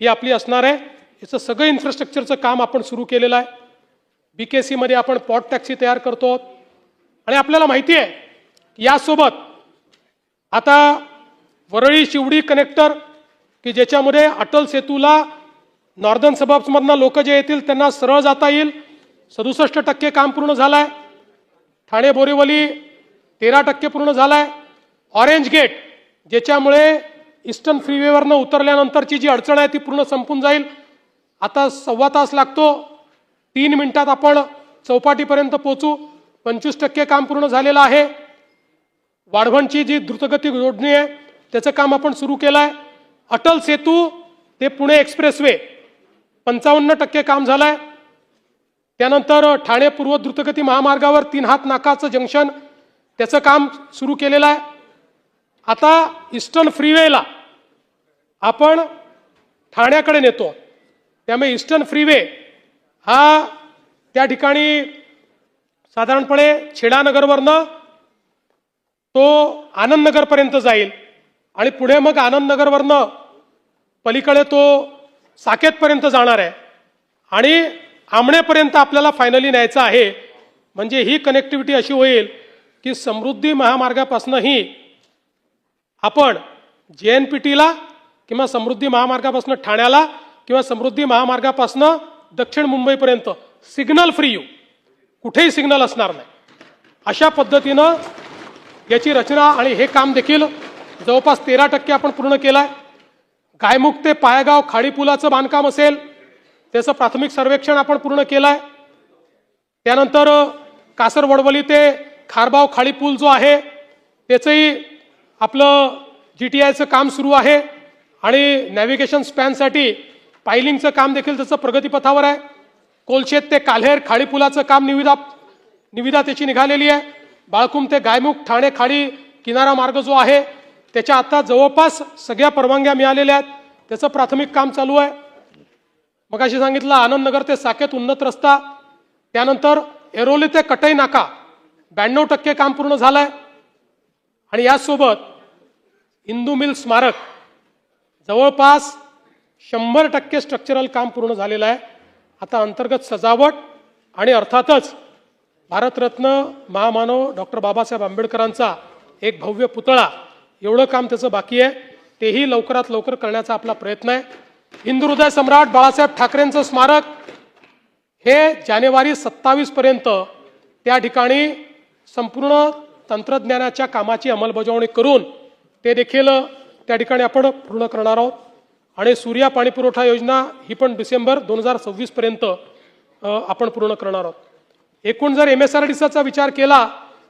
ही आपली असणार आहे. याचं सगळं इन्फ्रास्ट्रक्चरचं काम आपण सुरू केलेलं आहे. BKC मध्ये आपण पॉट टॅक्सी तयार करतो. आणि आपल्याला माहिती आहे यासोबत आता वरळी शिवडी कनेक्टर की ज्याच्यामध्ये अटल सेतूला नॉर्दर्न सबअर्ब्समधनं लोक जे येतील त्यांना सरळ जाता येईल, 67% काम पूर्ण झालं आहे. ठाणे बोरिवली 13% पूर्ण झालं आहे. ऑरेंज गेट ज्याच्यामुळे ईस्टर्न फ्रीवेवरनं उतरल्यानंतरची जी अडचण आहे ती पूर्ण संपून जाईल. आता 1.25 तास लागतो, 3 मिनिटात आपण चौपाटीपर्यंत पोहोचू. 25% काम पूर्ण झालेलं आहे. वाढवणची जी द्रुतगती जोडणी आहे त्याचं काम आपण सुरू केलं आहे. अटल सेतू ते पुणे एक्सप्रेसवे 55% काम झालं आहे. त्यानंतर ठाणे पूर्व द्रुतगती महामार्गावर 3 हात नाकाचं जंक्शन त्याचं काम सुरू केलेलं आहे. आता ईस्टर्न फ्रीवेला आपण ठाण्याकडे नेतो, त्यामुळे ईस्टर्न फ्रीवे हा त्या ठिकाणी साधारणपणे छेडानगरवरनं तो आनंदनगरपर्यंत जाईल आणि पुढे मग आनंदनगरवरनं पलीकडे तो साकेतपर्यंत जाणार आहे आणि आमणेपर्यंत आपल्याला फायनली न्यायचं आहे. म्हणजे ही कनेक्टिव्हिटी अशी होईल की समृद्धी महामार्गापासूनही आपण JNPTला किंवा समृद्धी महामार्गापासून ठाण्याला किंवा समृद्धी महामार्गापासून दक्षिण मुंबईपर्यंत सिग्नल फ्री येऊ, कुठेही सिग्नल असणार नाही. अशा पद्धतीनं याची रचना आणि हे काम देखील जवळपास 13% आपण पूर्ण केलं आहे. गायमुख ते पायगाव खाडी पुलाचं बांधकाम असेल त्याचं प्राथमिक सर्वेक्षण आपण पूर्ण केलं आहे. त्यानंतर कासरवडवली ते खारबाव खाडी पूल जो आहे त्याचंही आपलं GTIचं काम सुरू आहे आणि नॅव्हिगेशन स्पॅनसाठी पायलिंगचं काम देखील त्याचं प्रगतीपथावर आहे. कोलशेत ते काल्हेर खाडी पुलाचं काम निविदा त्याची निघालेली आहे. बाळकुम ते गायमुख ठाणे खाडी किनारा मार्ग जो आहे त्याच्या आता जवळपास सगळ्या परवानग्या मिळालेल्या आहेत. त्याचं प्राथमिक काम चालू आहे. मगाशी सांगितलं आनंदनगर ते साकेत उन्नत रस्ता, त्यानंतर एरोली ते कटई नाका 92% काम पूर्ण झालंय. आणि यासोबत हिंदू मिल स्मारक जवळपास 100% स्ट्रक्चरल काम पूर्ण झालेलं आहे. आता अंतर्गत सजावट आणि अर्थातच भारतरत्न महामानव डॉक्टर बाबासाहेब आंबेडकरांचा एक भव्य पुतळा एवढं काम त्याचं बाकी आहे. तेही लवकरात लवकर करण्याचा आपला प्रयत्न आहे. हिंदू हृदय सम्राट बाळासाहेब ठाकरेंचं स्मारक हे जानेवारी 27 पर्यंत त्या ठिकाणी संपूर्ण तंत्रज्ञानाच्या कामाची अंमलबजावणी करून ते देखील त्या ठिकाणी आपण पूर्ण करणार आहोत. आणि सूर्या पाणी पुरवठा योजना ही पण डिसेंबर 2026 पर्यंत आपण पूर्ण करणार आहोत. एकूण जर MSRDCचा विचार केला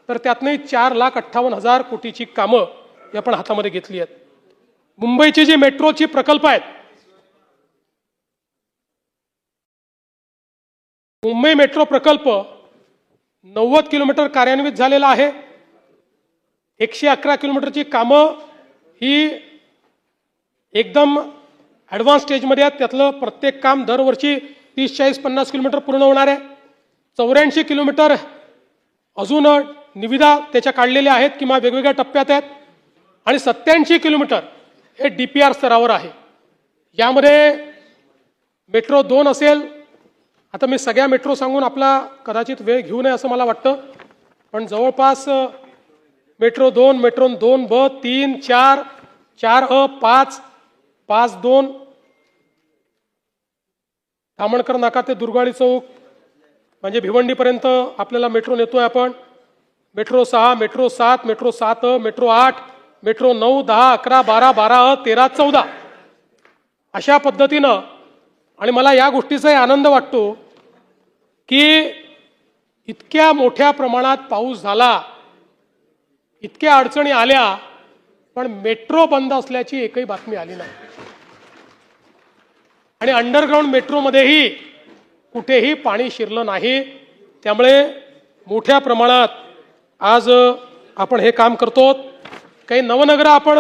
तर त्यातनंही 4,58,000 कोटीची कामं ही आपण हातामध्ये घेतली आहेत. मुंबईची जी मेट्रोची प्रकल्प आहेत, मुंबई मेट्रो प्रकल्प 90 किलोमीटर कार्यान्वित झालेला आहे. 111 किलोमीटरची कामं ही एकदम ॲडव्हान्स स्टेजमध्ये आहेत. त्यातलं प्रत्येक काम दरवर्षी 30, 40, 50 किलोमीटर पूर्ण होणार आहे. 84 किलोमीटर अजून निविदा त्याच्या काढलेल्या आहेत किंवा वेगवेगळ्या टप्प्यात आहेत. आणि 87 किलोमीटर हे DPR स्तरावर आहे. यामध्ये मेट्रो 2 असेल. आता मी सगळ्या मेट्रो सांगून आपला कदाचित वेळ घेऊ नये असं मला वाटतं, पण जवळपास metro 2, metro 2B, 3, 4, 4A, 5, 5-2, Dhamankar नाका ते दुर्गाडी चौक म्हणजे भिवंडीपर्यंत आपल्याला मेट्रो नेतोय आपण. Metro 6, metro 7, metro 7A, metro 8, metro 9, 10, 11, 12, 12A, 13, 14 अशा पद्धतीनं. आणि मला या गोष्टीचाही आनंद वाटतो की इतक्या मोठ्या प्रमाणात पाऊस झाला, इतक्या अडचणी आल्या, पण मेट्रो बंद असल्याची एकही बातमी आली नाही. आणि अंडरग्राऊंड मेट्रोमध्येही कुठेही पाणी शिरलं नाही. त्यामुळे मोठ्या प्रमाणात आज आपण हे काम करतो. काही नवनगरं आपण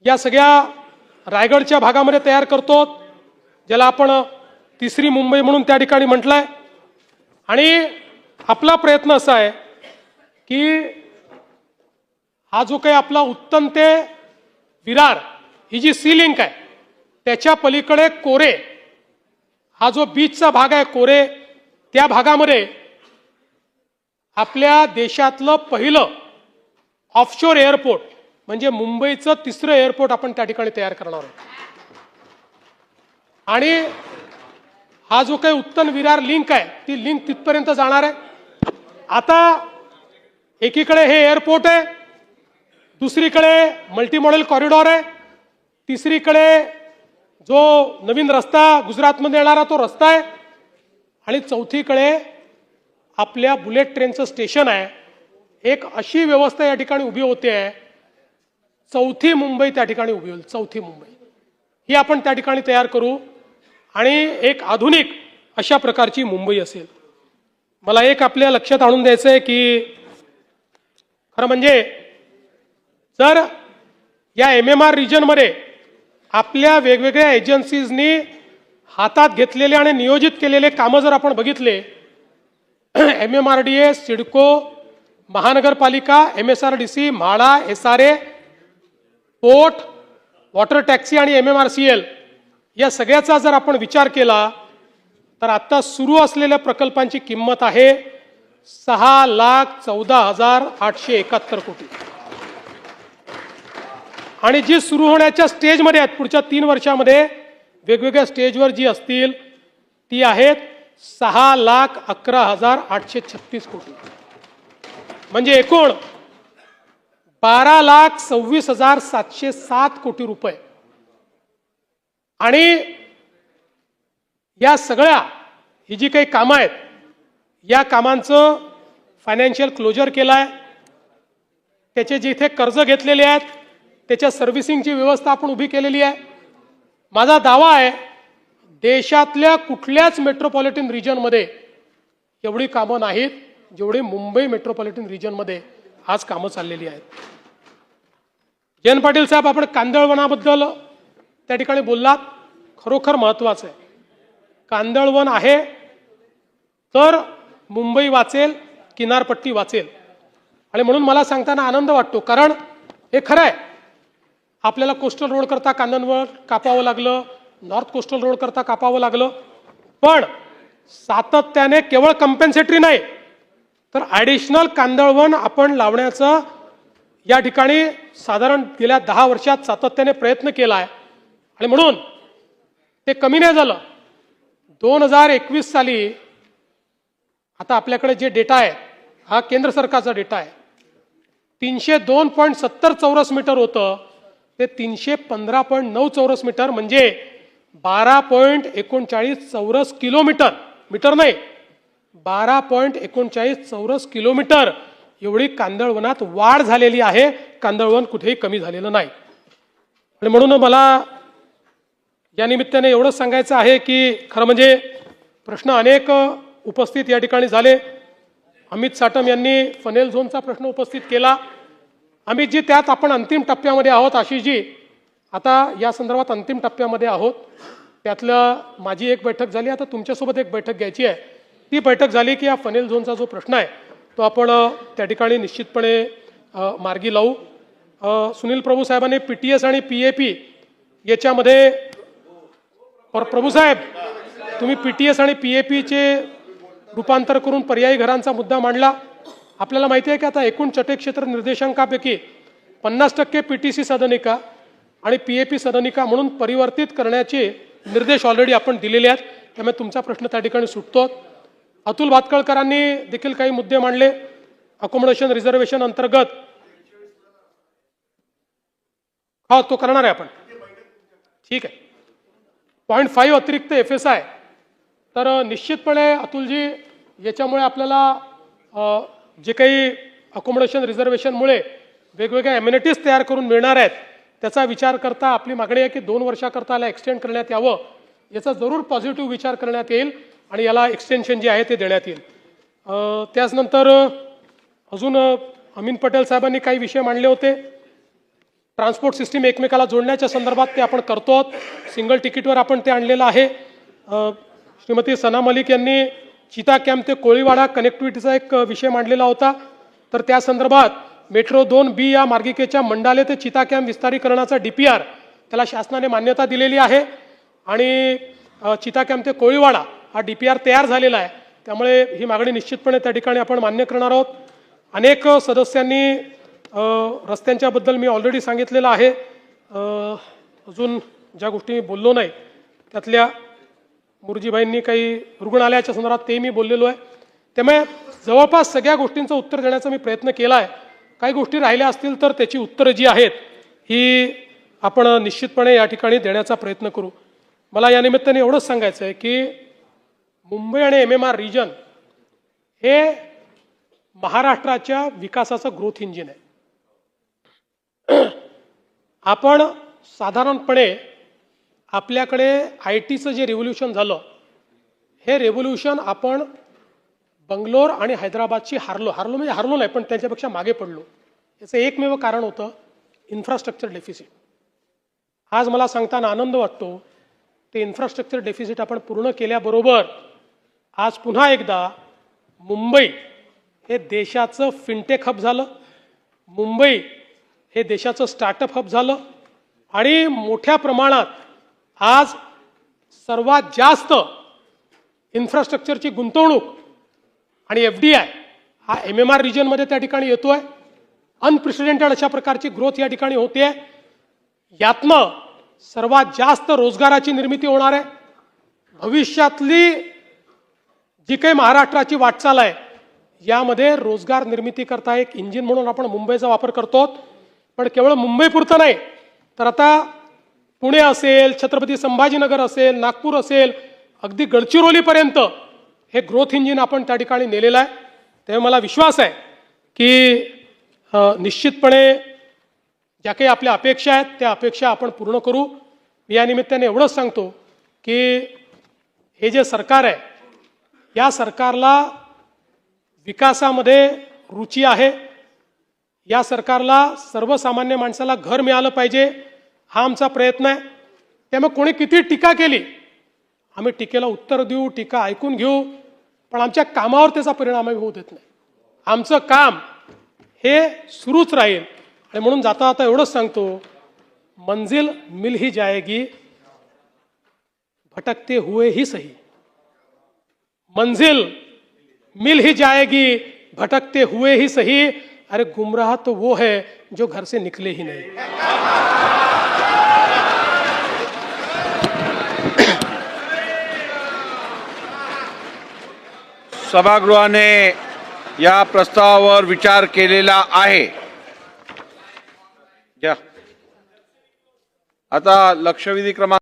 या सगळ्या रायगडच्या भागामध्ये तयार करतो, ज्याला आपण तिसरी मुंबई म्हणून त्या ठिकाणी म्हटलंय. आणि आपला प्रयत्न असा आहे की हा जो काही आपला उत्तम ते विरार ही जी सी लिंक आहे त्याच्या पलीकडे कोरे हा जो बीचचा भाग आहे कोरे, त्या भागामध्ये आपल्या देशातलं पहिलं ऑफशोर एअरपोर्ट म्हणजे मुंबईचं तिसरं एअरपोर्ट आपण त्या ठिकाणी तयार करणार आहोत. आणि हा जो काही उत्तम विरार लिंक आहे ती लिंक तिथपर्यंत जाणार आहे. आता एकीकडे हे एअरपोर्ट आहे, दुसरीकडे मल्टी मॉडेल कॉरिडॉर आहे, तिसरीकडे जो नवीन रस्ता गुजरातमध्ये येणारा तो रस्ता आहे, आणि चौथीकडे आपल्या बुलेट ट्रेनचं स्टेशन आहे. एक अशी व्यवस्था या ठिकाणी उभी होते आहे. चौथी मुंबई त्या ठिकाणी उभी होईल. चौथी मुंबई ही आपण त्या ठिकाणी तयार करू आणि एक आधुनिक अशा प्रकारची मुंबई असेल. मला एक आपल्या लक्षात आणून द्यायचं आहे की खरं म्हणजे जर या MMR रिजनमध्ये आपल्या वेगवेगळ्या एजन्सीजनी हातात घेतलेले आणि नियोजित केलेले कामं जर आपण बघितले, MMRDA, सिडको, महानगरपालिका, MSRDC, MHADA, SRA, port, water taxi आणि MMRCL या सगळ्याचा जर आपण विचार केला तर आता सुरू असलेल्या प्रकल्पांची किंमत आहे 6,14,871 कोटी. आणि जी सुरू होण्याच्या स्टेजमध्ये आहेत पुढच्या 3 वर्षामध्ये वेगवेगळ्या स्टेजवर जी असतील ती आहेत 6,11,836 कोटी. म्हणजे एकूण 12,26,707 कोटी रुपये. आणि या सगळ्या ही जी काही कामं आहेत या कामांचं फायनान्शियल क्लोजर केलं आहे. त्याचे जिथे कर्ज घेतलेले आहेत त्याच्या सर्व्हिसिंगची व्यवस्था आपण उभी केलेली आहे. माझा दावा आहे देशातल्या कुठल्याच मेट्रोपॉलिटन रिजनमध्ये एवढी कामं नाहीत जेवढी मुंबई मेट्रोपॉलिटन रिजनमध्ये आज कामं चाललेली आहेत. जयंत पाटील साहेब, आपण कांदळवनाबद्दल त्या ठिकाणी बोललात, खरोखर महत्त्वाचं आहे. कांदळवन आहे तर मुंबई वाचेल, किनारपट्टी वाचेल. आणि म्हणून मला सांगताना आनंद वाटतो, कारण हे खरं आहे, आपल्याला कोस्टल रोड करता कांदळवन कापावं लागलं, नॉर्थ कोस्टल रोड करता कापावं लागलं, पण सातत्याने केवळ कंपेन्सेटरी नाही तर ॲडिशनल कांदळवन आपण लावण्याचं या ठिकाणी साधारण गेल्या 10 वर्षात सातत्याने प्रयत्न केला आहे. आणि म्हणून ते कमी नाही झालं. 2021 साली आता आपल्याकडे जे डेटा आहे हा केंद्र सरकारचा डेटा आहे, 302.70 चौरस मीटर होतं, ते 315.9 चौरस मीटर म्हणजे 12.39 चौरस किलोमीटर, मीटर नाही 12.39 चौरस किलोमीटर एवढी कांदळवनात वाढ झालेली आहे. कांदळवन कुठेही कमी झालेलं नाही. आणि म्हणून मला या निमित्ताने एवढंच सांगायचं आहे की खरं म्हणजे प्रश्न अनेक उपस्थित या ठिकाणी झाले. अमित साटम यांनी फनेल झोनचा प्रश्न उपस्थित केला. अमितजी, त्यात आपण अंतिम टप्प्यामध्ये आहोत. आशिषजी, आता या संदर्भात अंतिम टप्प्यामध्ये आहोत. त्यातलं माझी एक बैठक झाली, आता तुमच्यासोबत एक बैठक घ्यायची आहे. ती बैठक झाली की या फनेल झोनचा जो प्रश्न आहे तो आपण त्या ठिकाणी निश्चितपणे मार्गी लावू. सुनील प्रभू साहेबांनी PTS आणि PAP याच्यामध्ये, प्रभू साहेब तुम्ही PTS आणि PAPचे रूपांतर करून पर्यायी घरांचा मुद्दा मांडला. आपल्याला माहिती आहे की आता एकूण चटे क्षेत्र निर्देशांकापैकी 50% PTC सदनिका आणि PAP सदनिका म्हणून परिवर्तित करण्याचे निर्देश ऑलरेडी आपण दिलेले आहेत. त्यामुळे तुमचा प्रश्न त्या ठिकाणी सुटतो. अतुल भातखळकरांनी देखील काही मुद्दे मांडले. अकोमोडेशन रिझर्वेशन अंतर्गत हा तो करणार आहे आपण, ठीक आहे. 0.5 अतिरिक्त FSI, तर निश्चितपणे अतुलजी याच्यामुळे आपल्याला जे काही अकोमोडेशन रिझर्वेशनमुळे वेगवेगळ्या एम्युनिटीज तयार करून मिळणार आहेत त्याचा विचार करता आपली मागणी आहे की 2 वर्षाकरता याला एक्सटेंड करण्यात यावं. याचा जरूर पॉझिटिव्ह विचार करण्यात येईल आणि याला एक्सटेन्शन जे आहे ते देण्यात येईल. त्याचनंतर अजून अमीन पटेल साहेबांनी काही विषय मांडले होते. ट्रान्सपोर्ट सिस्टीम एकमेकाला जोडण्याच्या संदर्भात ते आपण करतो. सिंगल तिकीटवर आपण ते आणलेलं आहे. श्रीमती सना मलिक यांनी चिता कॅम्प ते कोळीवाडा कनेक्टिव्हिटीचा एक विषय मांडलेला होता. तर त्या संदर्भात मेट्रो 2B या मार्गिकेच्या मंडाले ते चिता कॅम्प विस्तारीकरणाचा DPR त्याला शासनाने मान्यता दिलेली आहे आणि चिता कॅम्प ते कोळीवाडा हा DPR तयार झालेला आहे. त्यामुळे ही मागणी निश्चितपणे त्या ठिकाणी आपण मान्य करणार आहोत. अनेक सदस्यांनी रस्त्यांच्याबद्दल मी ऑलरेडी सांगितलेलं आहे. अजून ज्या गोष्टी मी बोललो नाही त्यातल्या मुरजीभाईंनी काही रुग्णालयाच्या संदर्भात ते मी बोललेलो आहे. त्यामुळे जवळपास सगळ्या गोष्टींचं उत्तर देण्याचा मी प्रयत्न केला आहे. काही गोष्टी राहिल्या असतील तर त्याची उत्तरं जी आहेत ही आपण निश्चितपणे या ठिकाणी देण्याचा प्रयत्न करू. मला या निमित्ताने एवढंच सांगायचं आहे की मुंबई आणि MMR रिजन हे महाराष्ट्राच्या विकासाचं ग्रोथ इंजिन आहे. आपण साधारणपणे आपल्याकडे ITचं जे रेव्होल्युशन झालं हे रेव्होल्युशन आपण बंगलोर आणि हैदराबादची हारलो म्हणजे हारलो नाही पण त्याच्यापेक्षा मागे पडलो. याचं एकमेव कारण होतं इन्फ्रास्ट्रक्चर डेफिसिट. आज मला सांगताना आनंद वाटतो ते इन्फ्रास्ट्रक्चर डेफिसिट आपण पूर्ण केल्याबरोबर आज पुन्हा एकदा मुंबई हे देशाचं फिनटेक हब झालं, मुंबई हे देशाचं स्टार्टअप हब झालं आणि मोठ्या प्रमाणात आज सर्वात जास्त इन्फ्रास्ट्रक्चरची गुंतवणूक आणि FDI हा MMR रिजनमध्ये त्या ठिकाणी येतोय. अनप्रेसिडेंटेड अशा प्रकारची ग्रोथ या ठिकाणी होते. यातनं सर्वात जास्त रोजगाराची निर्मिती होणार आहे. भविष्यातली जी काही महाराष्ट्राची वाटचाल आहे यामध्ये रोजगार निर्मिती करता एक इंजिन म्हणून आपण मुंबईचा वापर करतो. पण केवळ मुंबईपुरतं नाही तर आता पुणे असेल, छत्रपती संभाजीनगर असेल, नागपूर असेल, अगदी गडचिरोलीपर्यंत हे ग्रोथ इंजिन आपण त्या ठिकाणी नेलेलं आहे. त्यामुळे मला विश्वास आहे की निश्चितपणे ज्या काही आपल्या अपेक्षा आहेत त्या अपेक्षा आपण पूर्ण करू. मी या निमित्ताने एवढंच सांगतो की हे जे सरकार आहे, या सरकारला विकासामध्ये रुची आहे. या सरकारला सर्वसामान्य माणसाला घर मिळालं पाहिजे, हा आमचा प्रयत्न आहे. त्यामुळे कोणी किती टीका केली, आम्ही टीकेला उत्तर देऊ, टीका ऐकून घेऊ, पण आमच्या कामावर त्याचा परिणाम आम्ही होऊ देत नाही. आमचं काम हे सुरूच राहील. आणि म्हणून जाता जाता एवढंच सांगतो, मंजिल मिल ही जाएगी, भटकते हुए ही सही. मंजिल मिल ही जाएगी, भटकते हुए ही सही. अरे गुमराह तो वो है जो घर से निकले ही नहीं. सभागृहाने या प्रस्तावावर विचार केलेला आहे. आता लक्षवेधी क्रमांक